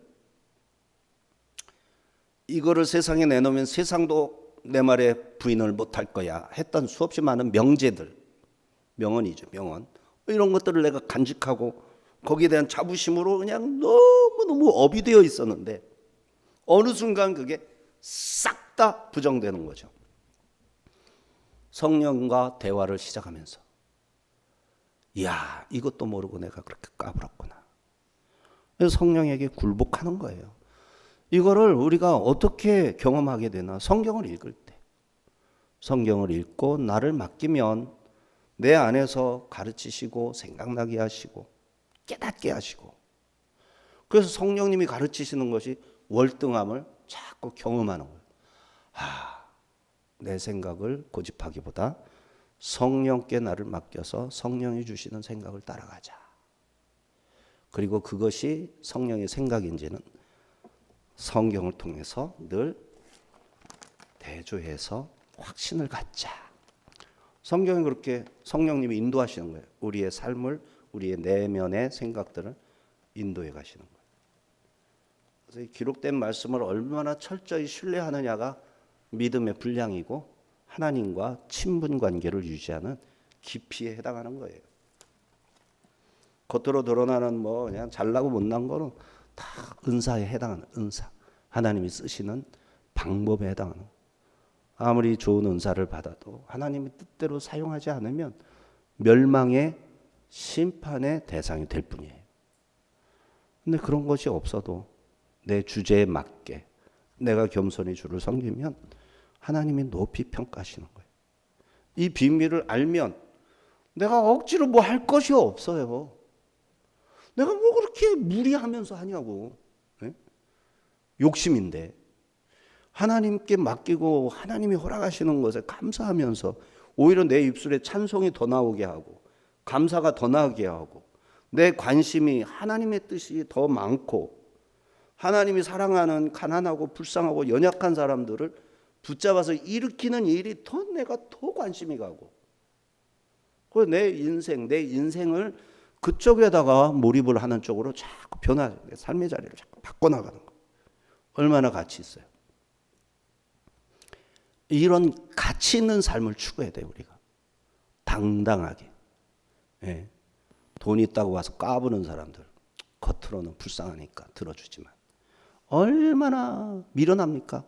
이거를 세상에 내놓으면 세상도 내 말에 부인을 못할 거야 했던 수없이 많은 명제들 명언이죠. 명언 이런 것들을 내가 간직하고 거기에 대한 자부심으로 그냥 너무너무 업이 되어 있었는데 어느 순간 그게 싹 다 부정되는 거죠. 성령과 대화를 시작하면서 이야, 이것도 모르고 내가 그렇게 까불었구나. 그래서 성령에게 굴복하는 거예요. 이거를 우리가 어떻게 경험하게 되나? 성경을 읽을 때. 성경을 읽고 나를 맡기면 내 안에서 가르치시고 생각나게 하시고 깨닫게 하시고, 그래서 성령님이 가르치시는 것이 월등함을 자꾸 경험하는 거예요. 내 생각을 고집하기보다 성령께 나를 맡겨서 성령이 주시는 생각을 따라가자. 그리고 그것이 성령의 생각인지는 성경을 통해서 늘 대조해서 확신을 갖자. 성경이 그렇게 성령님이 인도하시는 거예요. 우리의 삶을, 우리의 내면의 생각들을 인도해 가시는 거예요. 그래서 이 기록된 말씀을 얼마나 철저히 신뢰하느냐가 믿음의 분량이고 하나님과 친분 관계를 유지하는 깊이에 해당하는 거예요. 겉으로 드러나는 그냥 잘나고 못난 거는 다 은사에 해당하는, 은사. 하나님이 쓰시는 방법에 해당하는. 아무리 좋은 은사를 받아도 하나님의 뜻대로 사용하지 않으면 멸망의 심판의 대상이 될 뿐이에요. 근데 그런 것이 없어도 내 주제에 맞게 내가 겸손히 주를 섬기면 하나님이 높이 평가하시는 거예요. 이 비밀을 알면 내가 억지로 뭐 할 것이 없어요. 내가 뭐 그렇게 무리하면서 하냐고. 네? 욕심인데 하나님께 맡기고 하나님이 허락하시는 것에 감사하면서 오히려 내 입술에 찬송이 더 나오게 하고 감사가 더 나오게 하고 내 관심이 하나님의 뜻이 더 많고 하나님이 사랑하는 가난하고 불쌍하고 연약한 사람들을 붙잡아서 일으키는 일이 내가 더 관심이 가고, 그래서 내 인생을 그쪽에다가 몰입을 하는 쪽으로 자꾸 내 삶의 자리를 자꾸 바꿔나가는 거. 얼마나 가치 있어요. 이런 가치 있는 삶을 추구해야 돼요, 우리가. 당당하게. 예. 돈 있다고 와서 까부는 사람들, 겉으로는 불쌍하니까 들어주지만 얼마나 미련합니까?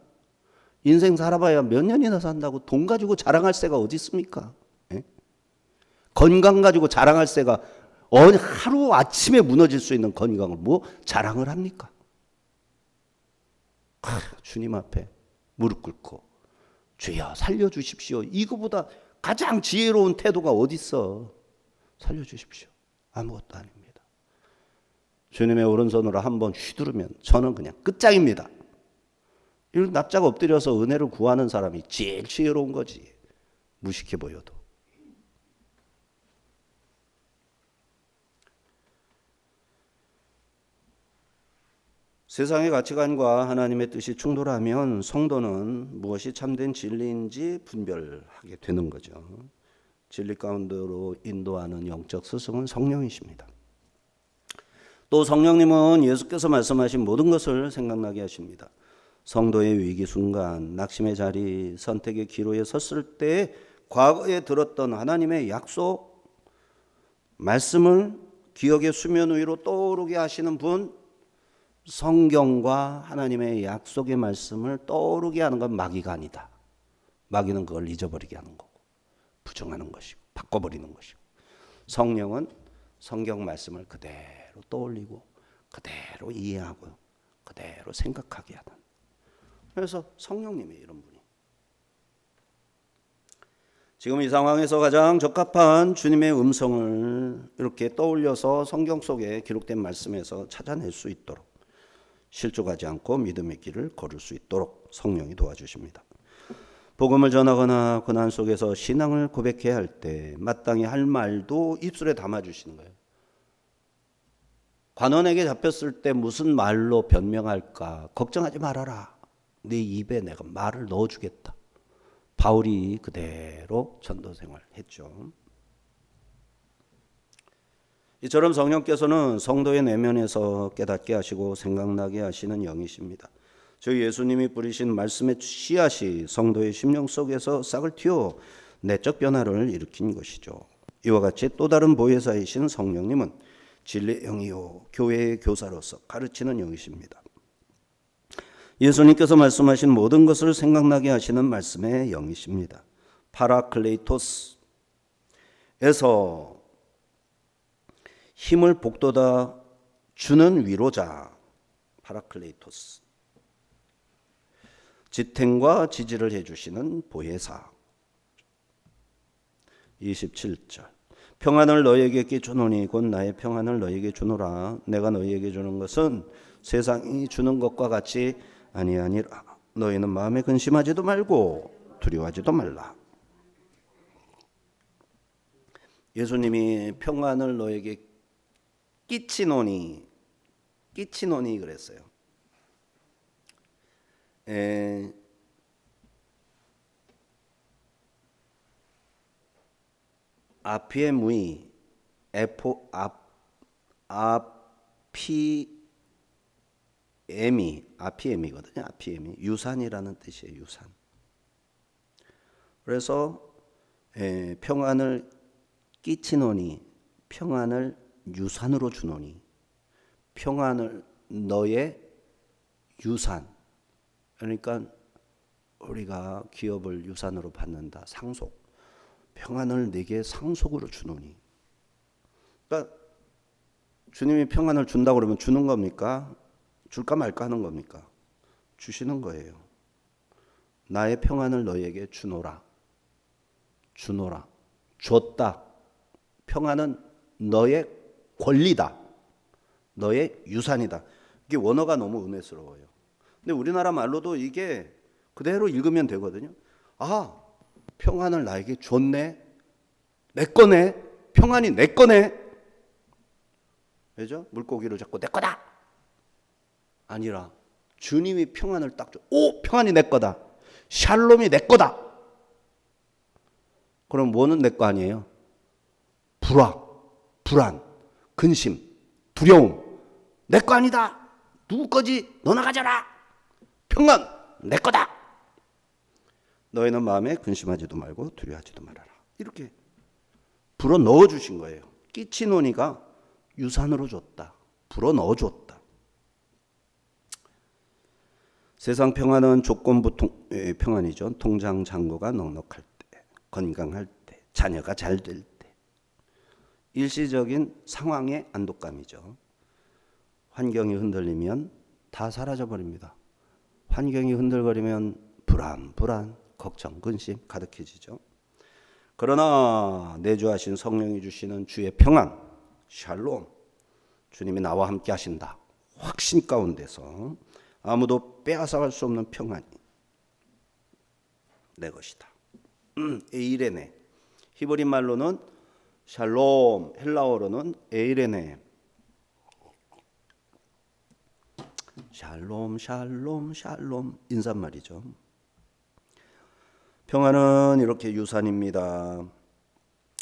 인생 살아봐야 몇 년이나 산다고 돈 가지고 자랑할 새가 어디 있습니까? 예? 건강 가지고 자랑할 새가 하루 아침에 무너질 수 있는 건강을 자랑을 합니까? 주님 앞에 무릎 꿇고 주여 살려주십시오. 이거보다 가장 지혜로운 태도가 어디 있어? 살려주십시오. 아무것도 아닙니다. 주님의 오른손으로 한번 휘두르면 저는 그냥 끝장입니다. 이런 납작 엎드려서 은혜를 구하는 사람이 제일 지혜로운 거지. 무식해 보여도. 세상의 가치관과 하나님의 뜻이 충돌하면 성도는 무엇이 참된 진리인지 분별하게 되는 거죠. 진리 가운데로 인도하는 영적 스승은 성령이십니다. 또 성령님은 예수께서 말씀하신 모든 것을 생각나게 하십니다. 성도의 위기 순간, 낙심의 자리, 선택의 기로에 섰을 때 과거에 들었던 하나님의 약속, 말씀을 기억의 수면 위로 떠오르게 하시는 분, 성경과 하나님의 약속의 말씀을 떠오르게 하는 건 마귀가 아니다. 마귀는 그걸 잊어버리게 하는 거고 부정하는 것이고 바꿔버리는 것이고, 성령은 성경 말씀을 그대로 떠올리고 그대로 이해하고 그대로 생각하게 하는. 그래서 성령님이 이런 분이. 지금 이 상황에서 가장 적합한 주님의 음성을 이렇게 떠올려서 성경 속에 기록된 말씀에서 찾아낼 수 있도록, 실족하지 않고 믿음의 길을 걸을 수 있도록 성령이 도와주십니다. 복음을 전하거나 고난 속에서 신앙을 고백해야 할 때 마땅히 할 말도 입술에 담아주시는 거예요. 관원에게 잡혔을 때 무슨 말로 변명할까 걱정하지 말아라. 네 입에 내가 말을 넣어주겠다. 바울이 그대로 전도 생활했죠. 이처럼 성령께서는 성도의 내면에서 깨닫게 하시고 생각나게 하시는 영이십니다. 저 예수님이 뿌리신 말씀의 씨앗이 성도의 심령 속에서 싹을 틔워 내적 변화를 일으킨 것이죠. 이와 같이 또 다른 보혜사이신 성령님은 진리의 영이요 교회의 교사로서 가르치는 영이십니다. 예수님께서 말씀하신 모든 것을 생각나게 하시는 말씀의 영이십니다. 파라클레이토스에서 힘을 북돋아 주는 위로자, 파라클레이토스. 지탱과 지지를 해주시는 보혜사. 27절. 평안을 너희에게 주노니 곧 나의 평안을 너희에게 주노라. 내가 너희에게 주는 것은 세상이 주는 것과 같이 아니하니라. 너희는 마음에 근심하지도 말고 두려워하지도 말라. 예수님이 평안을 너에게 끼치노니 그랬어요. 아피에무이 아피에미거든요. 아피에미 유산이라는 뜻이에요. 유산. 그래서 평안을 끼치노니 평안을 유산으로 주노니 평안을 너의 유산. 그러니까 우리가 기업을 유산으로 받는다. 상속. 평안을 내게 상속으로 주노니. 그러니까 주님이 평안을 준다고 그러면 주는 겁니까? 줄까 말까 하는 겁니까? 주시는 거예요. 나의 평안을 너에게 주노라. 주노라. 줬다. 평안은 너의 권리다. 너의 유산이다. 이게 원어가 너무 은혜스러워요. 근데 우리나라 말로도 이게 그대로 읽으면 되거든요. 아, 평안을 나에게 줬네. 내 거네. 평안이 내 거네. 왜죠? 물고기를 잡고 내 거다. 아니라 주님이 평안을 딱 줘. 오, 평안이 내 거다. 샬롬이 내 거다. 그럼 뭐는 내 거 아니에요? 불안, 근심, 두려움. 내 거 아니다. 누구 거지? 너나 가져라. 평안 내 거다. 너희는 마음에 근심하지도 말고 두려워하지도 말아라. 이렇게 불어 넣어 주신 거예요. 끼치노니가 유산으로 줬다. 불어 넣어 줬다. 세상 평안은 조건부 평안이죠. 통장 잔고가 넉넉할 때, 건강할 때, 자녀가 잘 될 때. 일시적인 상황의 안독감이죠. 환경이 흔들리면 다 사라져 버립니다. 환경이 흔들거리면 불안, 걱정, 근심 가득해지죠. 그러나 내주하신 성령이 주시는 주의 평안, 샬롬, 주님이 나와 함께 하신다. 확신 가운데서 아무도 빼앗아갈 수 없는 평안이 내 것이다. 에이레네. 히브리 말로는 샬롬, 헬라어로는 에이레네. 샬롬 인사말이죠. 평안은 이렇게 유산입니다.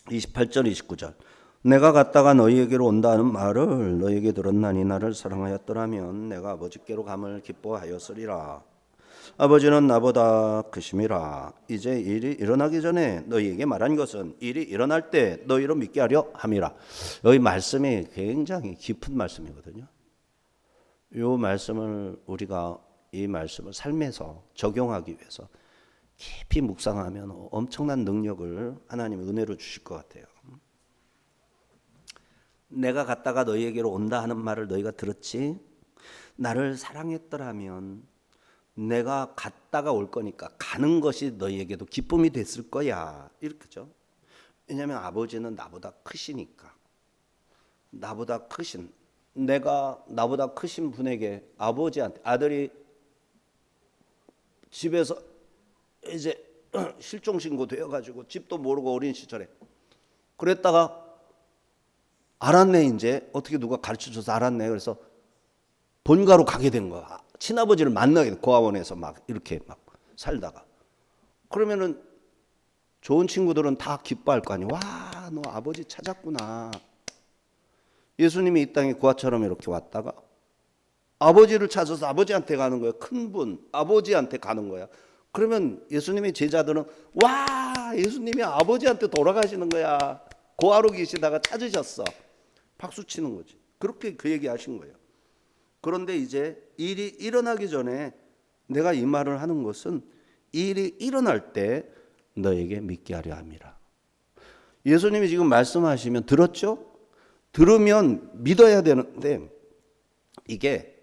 28절 29절. 내가 갔다가 너희에게로 온다는 말을 너희에게 들었나니 나를 사랑하였더라면 내가 아버지께로 감을 기뻐하였으리라. 아버지는 나보다 크심이라. 이제 일이 일어나기 전에 너희에게 말한 것은 일이 일어날 때 너희로 믿게 하려 함이라. 여기 말씀이 굉장히 깊은 말씀이거든요. 이 말씀을 우리가 이 말씀을 삶에서 적용하기 위해서 깊이 묵상하면 엄청난 능력을 하나님의 은혜로 주실 것 같아요. 내가 갔다가 너희에게로 온다 하는 말을 너희가 들었지? 나를 사랑했더라면 내가 갔다가 올 거니까 가는 것이 너희에게도 기쁨이 됐을 거야. 이렇게죠. 왜냐하면 아버지는 나보다 크시니까. 나보다 크신, 내가 나보다 크신 분에게 아버지한테, 아들이 집에서 이제 실종신고 되어가지고 집도 모르고 어린 시절에 그랬다가 알았네. 이제 어떻게 누가 가르쳐줘서 알았네. 그래서 본가로 가게 된 거야. 친아버지를 만나게 돼. 고아원에서 막 이렇게 막 살다가 그러면은 좋은 친구들은 다 기뻐할 거 아니야. 와, 너 아버지 찾았구나. 예수님이 이 땅에 고아처럼 이렇게 왔다가 아버지를 찾아서 아버지한테 가는 거야. 큰 분 아버지한테 가는 거야. 그러면 예수님의 제자들은 와, 예수님이 아버지한테 돌아가시는 거야. 고아로 계시다가 찾으셨어. 박수 치는 거지. 그렇게 그 얘기 하신 거예요. 그런데 이제 일이 일어나기 전에 내가 이 말을 하는 것은 일이 일어날 때 너에게 믿게 하려 함이라. 예수님이 지금 말씀하시면 들었죠? 들으면 믿어야 되는데 이게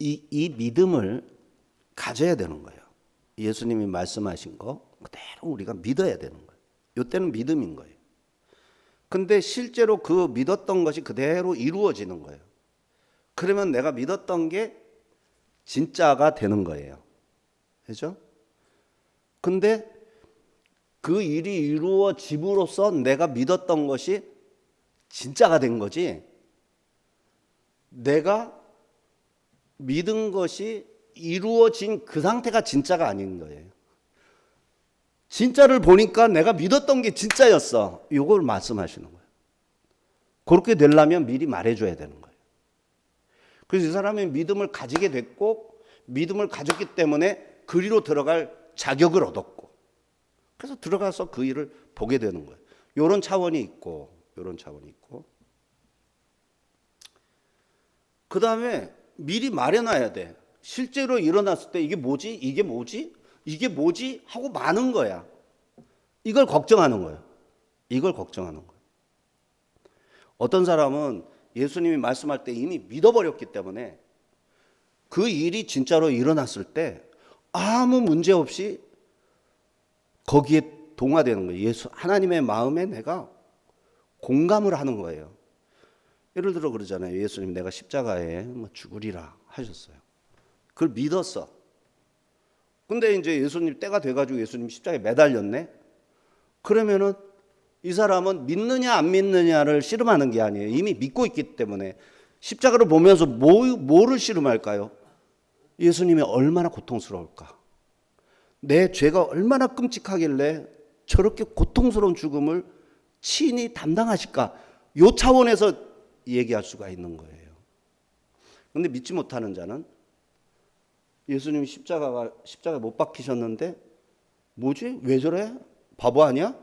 이 믿음을 가져야 되는 거예요. 예수님이 말씀하신 거 그대로 우리가 믿어야 되는 거예요. 이때는 믿음인 거예요. 근데 실제로 그 믿었던 것이 그대로 이루어지는 거예요. 그러면 내가 믿었던 게 진짜가 되는 거예요. 그죠? 근데 그 일이 이루어짐으로써 내가 믿었던 것이 진짜가 된 거지, 내가 믿은 것이 이루어진 그 상태가 진짜가 아닌 거예요. 진짜를 보니까 내가 믿었던 게 진짜였어. 이걸 말씀하시는 거예요. 그렇게 되려면 미리 말해줘야 되는 거예요. 그래서 이 사람이 믿음을 가지게 됐고 믿음을 가졌기 때문에 그리로 들어갈 자격을 얻었고 그래서 들어가서 그 일을 보게 되는 거예요. 이런 차원이 있고 이런 차원이 있고 그 다음에 미리 말해놔야 돼. 실제로 일어났을 때 이게 뭐지? 이게 뭐지? 이게 뭐지? 하고 마는 거야. 이걸 걱정하는 거예요. 이걸 걱정하는 거예요. 어떤 사람은 예수님이 말씀할 때 이미 믿어버렸기 때문에 그 일이 진짜로 일어났을 때 아무 문제 없이 거기에 동화되는 거예요. 하나님의 마음에 내가 공감을 하는 거예요. 예를 들어 그러잖아요. 예수님 내가 십자가에 죽으리라 하셨어요. 그걸 믿었어. 근데 이제 예수님 때가 돼가지고 예수님 십자가에 매달렸네. 그러면은 이 사람은 믿느냐 안 믿느냐를 씨름하는 게 아니에요. 이미 믿고 있기 때문에 십자가를 보면서 뭐를 씨름할까요? 예수님이 얼마나 고통스러울까? 내 죄가 얼마나 끔찍하길래 저렇게 고통스러운 죽음을 친히 담당하실까? 이 차원에서 얘기할 수가 있는 거예요. 그런데 믿지 못하는 자는 예수님이 십자가에 못 박히셨는데 뭐지? 왜 저래? 바보 아니야?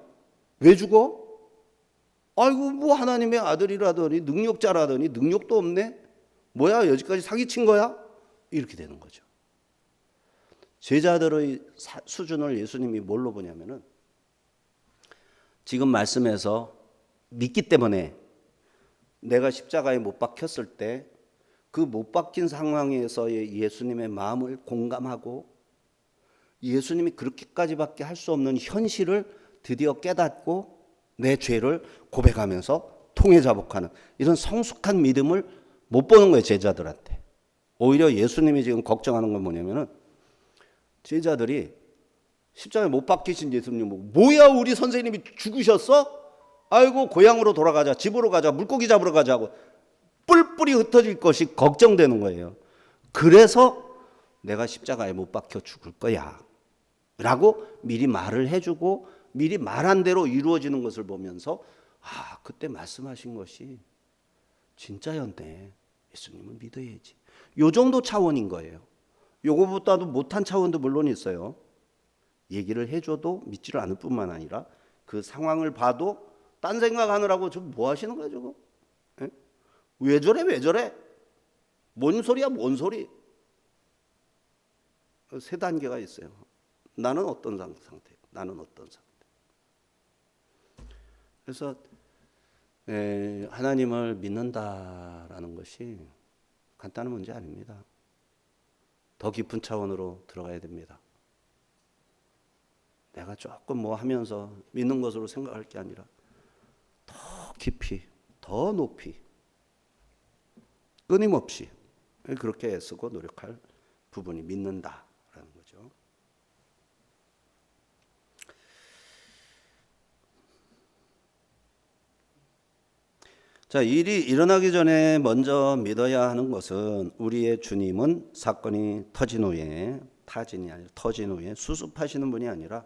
왜 죽어? 아이고 뭐 하나님의 아들이라더니 능력자라더니 능력도 없네? 뭐야 여기까지 사기친 거야? 이렇게 되는 거죠. 제자들의 수준을 예수님이 뭘로 보냐면은 지금 말씀에서 믿기 때문에 내가 십자가에 못 박혔을 때 그 못 박힌 상황에서의 예수님의 마음을 공감하고 예수님이 그렇게까지밖에 할 수 없는 현실을 드디어 깨닫고 내 죄를 고백하면서 통해 자복하는 이런 성숙한 믿음을 못 보는 거예요. 제자들한테. 오히려 예수님이 지금 걱정하는 건 뭐냐면은 제자들이 십자가에 못 박히신 예수님 보고 뭐야 우리 선생님이 죽으셨어? 아이고 고향으로 돌아가자, 집으로 가자, 물고기 잡으러 가자고 뿔뿔이 흩어질 것이 걱정되는 거예요. 그래서 내가 십자가에 못 박혀 죽을 거야 라고 미리 말을 해주고 미리 말한 대로 이루어지는 것을 보면서 아 그때 말씀하신 것이 진짜였네. 예수님을 믿어야지. 요 정도 차원인 거예요. 요거보다도 못한 차원도 물론 있어요. 얘기를 해줘도 믿지를 않을 뿐만 아니라 그 상황을 봐도 딴 생각하느라고 저 뭐 하시는 거야 저거? 에? 왜 저래 왜 저래? 뭔 소리야 뭔 소리? 세 단계가 있어요. 나는 어떤 상태? 나는 어떤 상태? 그래서 하나님을 믿는다라는 것이 간단한 문제 아닙니다. 더 깊은 차원으로 들어가야 됩니다. 내가 조금 뭐 하면서 믿는 것으로 생각할 게 아니라 더 깊이, 더 높이, 끊임없이 그렇게 애쓰고 노력할 부분이 믿는다라는 거죠. 자, 일이 일어나기 전에 먼저 믿어야 하는 것은 우리의 주님은 사건이 터진 후에 타진이 아니라 터진 후에 수습하시는 분이 아니라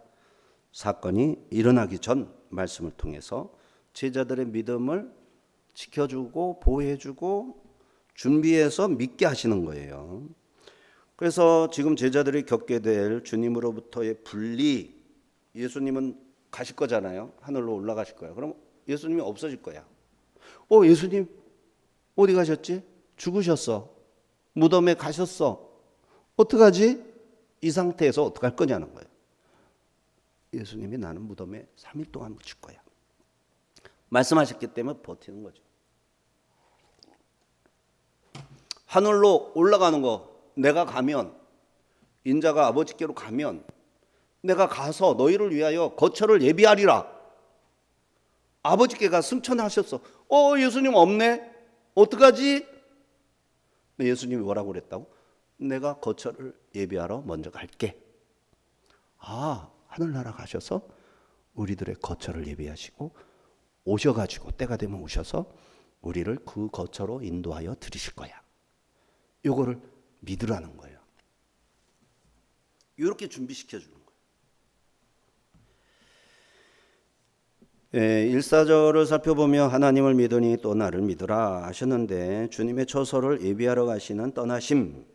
사건이 일어나기 전 말씀을 통해서 제자들의 믿음을 지켜주고 보호해주고 준비해서 믿게 하시는 거예요. 그래서 지금 제자들이 겪게 될 주님으로부터의 분리, 예수님은 가실 거잖아요. 하늘로 올라가실 거예요. 그럼 예수님이 없어질 거야. 예수님 어디 가셨지? 죽으셨어. 무덤에 가셨어. 어떡하지? 이 상태에서 어떡할 거냐는 거예요. 예수님이 나는 무덤에 3일 동안 묻힐 거야. 말씀하셨기 때문에 버티는 거죠. 하늘로 올라가는 거 내가 가면, 인자가 아버지께로 가면 내가 가서 너희를 위하여 거처를 예비하리라. 아버지께가 승천하셨어. 예수님 없네? 어떡하지? 예수님이 뭐라고 그랬다고? 내가 거처를 예비하러 먼저 갈게. 하늘나라 가셔서 우리들의 거처를 예비하시고 오셔가지고 때가 되면 오셔서 우리를 그 거처로 인도하여 드리실 거야. 요거를 믿으라는 거예요. 이렇게 준비시켜 주는 거예요. 1사절을 살펴보며 하나님을 믿으니 또 나를 믿으라 하셨는데, 주님의 처소를 예비하러 가시는 떠나심,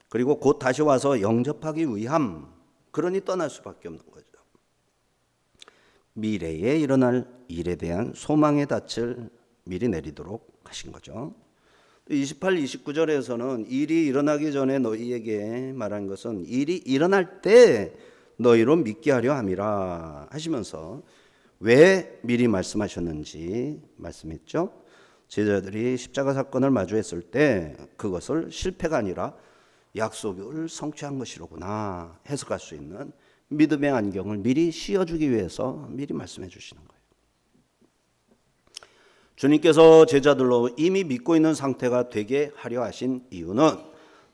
그리고 곧 다시 와서 영접하기 위함, 그러니 떠날 수밖에 없는 거죠. 미래에 일어날 일에 대한 소망의 닻을 미리 내리도록 하신 거죠. 28, 29절에서는 일이 일어나기 전에 너희에게 말한 것은 일이 일어날 때 너희로 믿게 하려 함이라 하시면서 왜 미리 말씀하셨는지 말씀했죠. 제자들이 십자가 사건을 마주했을 때 그것을 실패가 아니라 약속을 성취한 것이로구나 해석할 수 있는 믿음의 안경을 미리 씌워주기 위해서 미리 말씀해 주시는 거예요. 주님께서 제자들로 이미 믿고 있는 상태가 되게 하려 하신 이유는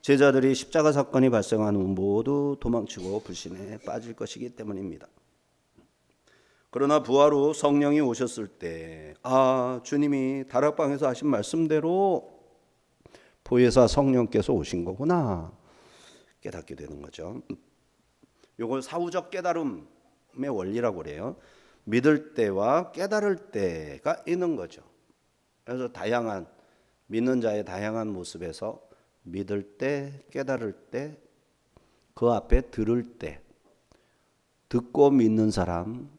제자들이 십자가 사건이 발생한 후 모두 도망치고 불신에 빠질 것이기 때문입니다. 그러나 부활 후 성령이 오셨을 때 주님이 다락방에서 하신 말씀대로 보혜사 성령께서 오신 거구나 깨닫게 되는 거죠. 이걸 사후적 깨달음의 원리라고 그래요. 믿을 때와 깨달을 때가 있는 거죠. 그래서 다양한 믿는 자의 다양한 모습에서 믿을 때, 깨달을 때, 그 앞에 들을 때, 듣고 믿는 사람,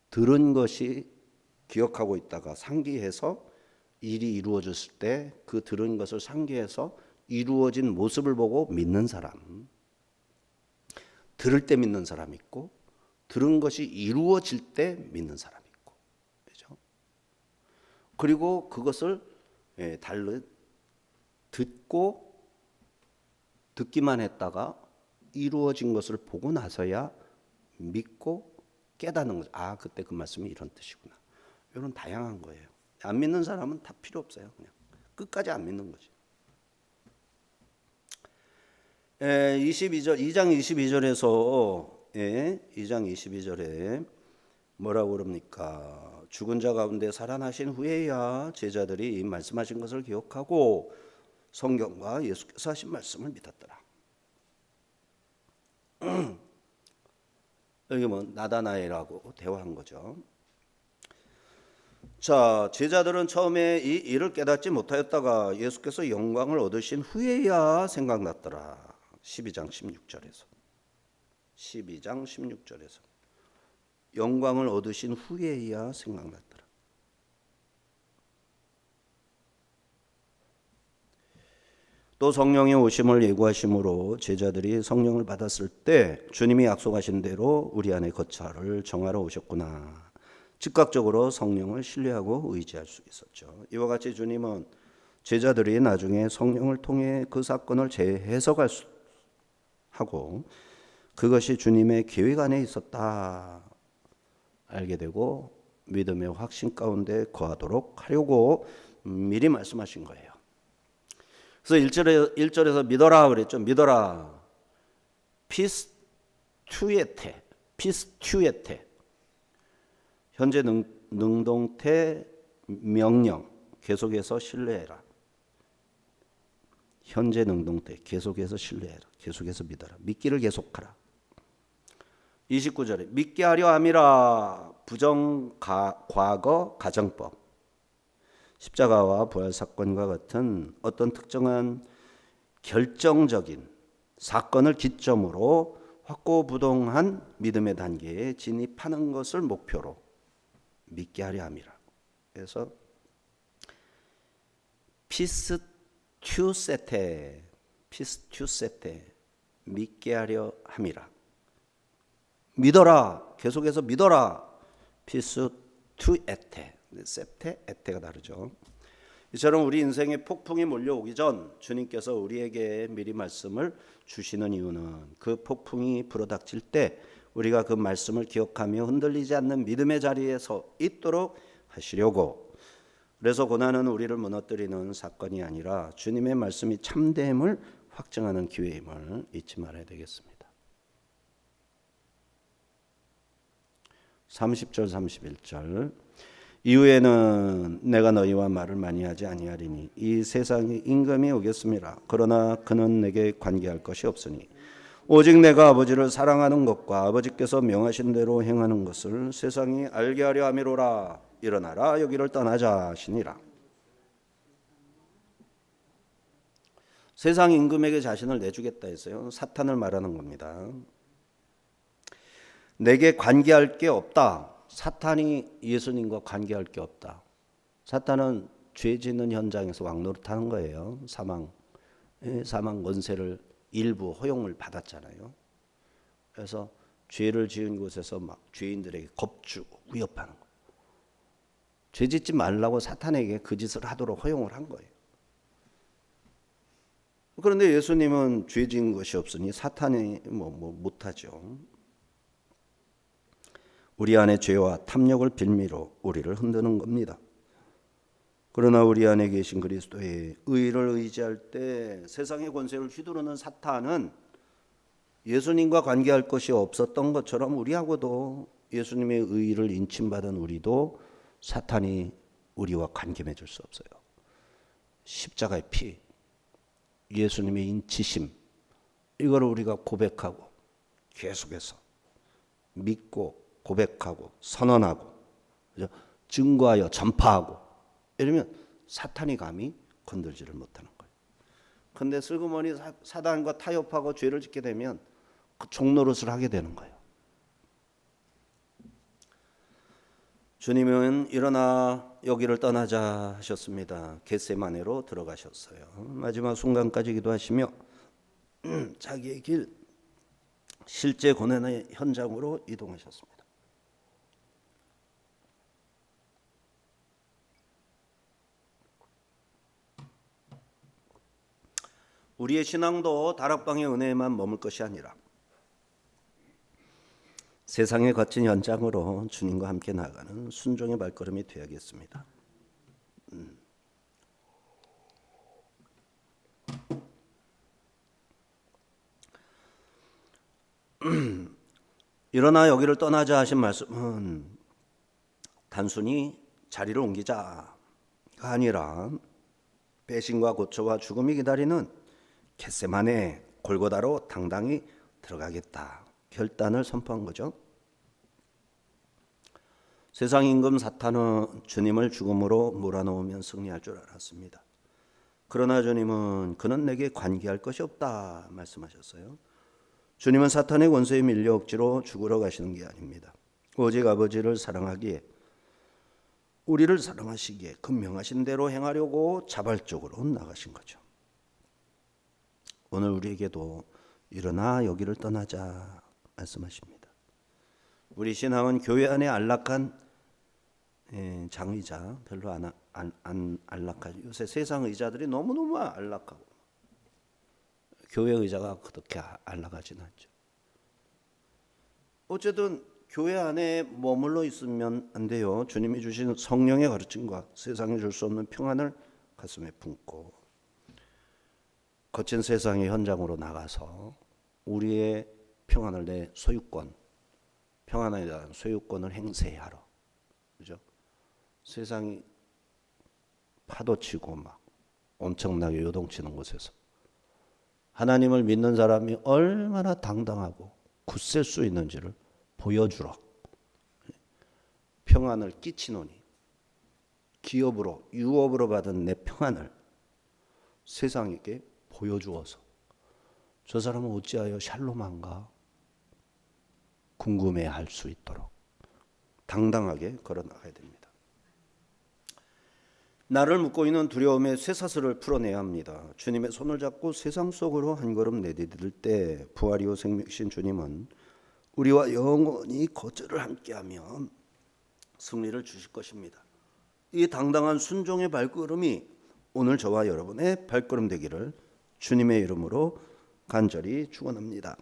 들은 것이 기억하고 있다가 상기해서 일이 이루어졌을 때 그 들은 것을 상기해서 이루어진 모습을 보고 믿는 사람, 들을 때 믿는 사람 있고 들은 것이 이루어질 때 믿는 사람 있고, 그렇죠? 그리고 그것을 듣기만 했다가 이루어진 것을 보고 나서야 믿고 깨닫는 거죠. 그때 그 말씀이 이런 뜻이구나. 이런 다양한 거예요. 안 믿는 사람은 다 필요 없어요. 그냥 끝까지 안 믿는 거죠. 2장 22절에 뭐라고 그럽니까? 죽은 자 가운데 살아나신 후에야 제자들이 말씀하신 것을 기억하고 성경과 예수께서 하신 말씀을 믿었더라. 여기 나다나엘하고 대화한 거죠. 자, 제자들은 처음에 이 일을 깨닫지 못하였다가 예수께서 영광을 얻으신 후에야 생각났더라. 12장 16절에서 영광을 얻으신 후에야 생각났더라. 또 성령의 오심을 예고하심으로 제자들이 성령을 받았을 때 주님이 약속하신 대로 우리 안에 거처를 정하러 오셨구나. 즉각적으로 성령을 신뢰하고 의지할 수 있었죠. 이와 같이 주님은 제자들이 나중에 성령을 통해 그 사건을 재해석할 수 하고 그것이 주님의 계획 안에 있었다 알게 되고 믿음의 확신 가운데 거하도록 하려고 미리 말씀하신 거예요. 그래서 1절에서 믿어라 그랬죠. 믿어라. 피스투에테. 현재 능동태 명령. 계속해서 신뢰해라. 현재 능동태. 계속해서 신뢰해라. 계속해서 믿어라. 믿기를 계속하라. 29절에 믿게 하려 함이라. 과거 가정법. 십자가와 부활 사건과 같은 어떤 특정한 결정적인 사건을 기점으로 확고부동한 믿음의 단계에 진입하는 것을 목표로 믿게 하려 함이라. 그래서 피스튜세테, 피스튜세테, 믿게 하려 함이라. 믿어라, 계속해서 믿어라. 피스투에테, 세테, 에테가 다르죠. 이처럼 우리 인생에 폭풍이 몰려오기 전 주님께서 우리에게 미리 말씀을 주시는 이유는 그 폭풍이 불어닥칠 때 우리가 그 말씀을 기억하며 흔들리지 않는 믿음의 자리에 서 있도록 하시려고. 그래서 고난은 우리를 무너뜨리는 사건이 아니라 주님의 말씀이 참됨을 확증하는 기회임을 잊지 말아야 되겠습니다. 30절 31절 이후에는 내가 너희와 말을 많이 하지 아니하리니 이 세상에 임금이 오겠습니다. 그러나 그는 내게 관계할 것이 없으니 오직 내가 아버지를 사랑하는 것과 아버지께서 명하신 대로 행하는 것을 세상이 알게 하려 함이로라. 일어나라 여기를 떠나자 하시니라. 세상 임금에게 자신을 내주겠다 했어요. 사탄을 말하는 겁니다. 내게 관계할 게 없다. 사탄이 예수님과 관계할 게 없다. 사탄은 죄 짓는 현장에서 왕노릇하는 거예요. 사망 권세를 일부 허용을 받았잖아요. 그래서 죄를 지은 곳에서 막 죄인들에게 겁주고 위협하는 거예요. 죄 짓지 말라고 사탄에게 그 짓을 하도록 허용을 한 거예요. 그런데 예수님은 죄 지은 것이 없으니 사탄이 못하죠. 우리 안에 죄와 탐욕을 빌미로 우리를 흔드는 겁니다. 그러나 우리 안에 계신 그리스도의 의를 의지할 때 세상의 권세를 휘두르는 사탄은 예수님과 관계할 것이 없었던 것처럼 우리하고도 예수님의 의를 인침받은 우리도 사탄이 우리와 관계 맺을 수 없어요. 십자가의 피, 예수님의 인치심, 이거를 우리가 고백하고 계속해서 믿고 고백하고 선언하고 증거하여 전파하고 이러면 사탄이 감히 건들지를 못하는 거예요. 그런데 슬그머니 사단과 타협하고 죄를 짓게 되면 그 종노릇을 하게 되는 거예요. 주님은 일어나 여기를 떠나자 하셨습니다. 겟세마네로 들어가셨어요. 마지막 순간까지 기도하시며 자기의 길, 실제 고난의 현장으로 이동하셨습니다. 우리의 신앙도 다락방의 은혜에만 머물 것이 아니라 세상의 거친 현장으로 주님과 함께 나아가는 순종의 발걸음이 되어야겠습니다. 일어나 여기를 떠나자 하신 말씀은 단순히 자리를 옮기자가 아니라 배신과 고초와 죽음이 기다리는 겟세마네 골고다로 당당히 들어가겠다 결단을 선포한 거죠. 세상 임금 사탄은 주님을 죽음으로 몰아넣으면 승리할 줄 알았습니다. 그러나 주님은 그는 내게 관계할 것이 없다 말씀하셨어요. 주님은 사탄의 권세에 밀려 억지로 죽으러 가시는 게 아닙니다. 오직 아버지를 사랑하기에 우리를 사랑하시기에 그 명하신 대로 행하려고 자발적으로 나가신 거죠. 오늘 우리에게도 일어나 여기를 떠나자 말씀하십니다. 우리 신앙은 교회 안에 안락한 장의자 별로 안 안락하죠. 요새 세상 의자들이 너무너무 안락하고 교회 의자가 그렇게 안락하지는 않죠. 어쨌든 교회 안에 머물러 있으면 안 돼요. 주님이 주신 성령의 가르침과 세상에 줄 수 없는 평안을 가슴에 품고 거친 세상의 현장으로 나가서 우리의 평안을 내 소유권, 평안에 대한 소유권을 행세하러, 그죠? 세상이 파도치고 막 엄청나게 요동치는 곳에서 하나님을 믿는 사람이 얼마나 당당하고 굳셀 수 있는지를 보여주러 평안을 끼치노니 기업으로 유업으로 받은 내 평안을 세상에게 보여주어서 저 사람은 어찌하여 샬롬한가 궁금해할 수 있도록 당당하게 걸어나가야 됩니다. 나를 묶고 있는 두려움의 쇠사슬을 풀어내야 합니다. 주님의 손을 잡고 세상 속으로 한 걸음 내디딜 때 부활이요 생명이신 주님은 우리와 영원히 거절을 함께하며 승리를 주실 것입니다. 이 당당한 순종의 발걸음이 오늘 저와 여러분의 발걸음 되기를 주님의 이름으로 간절히 축원합니다.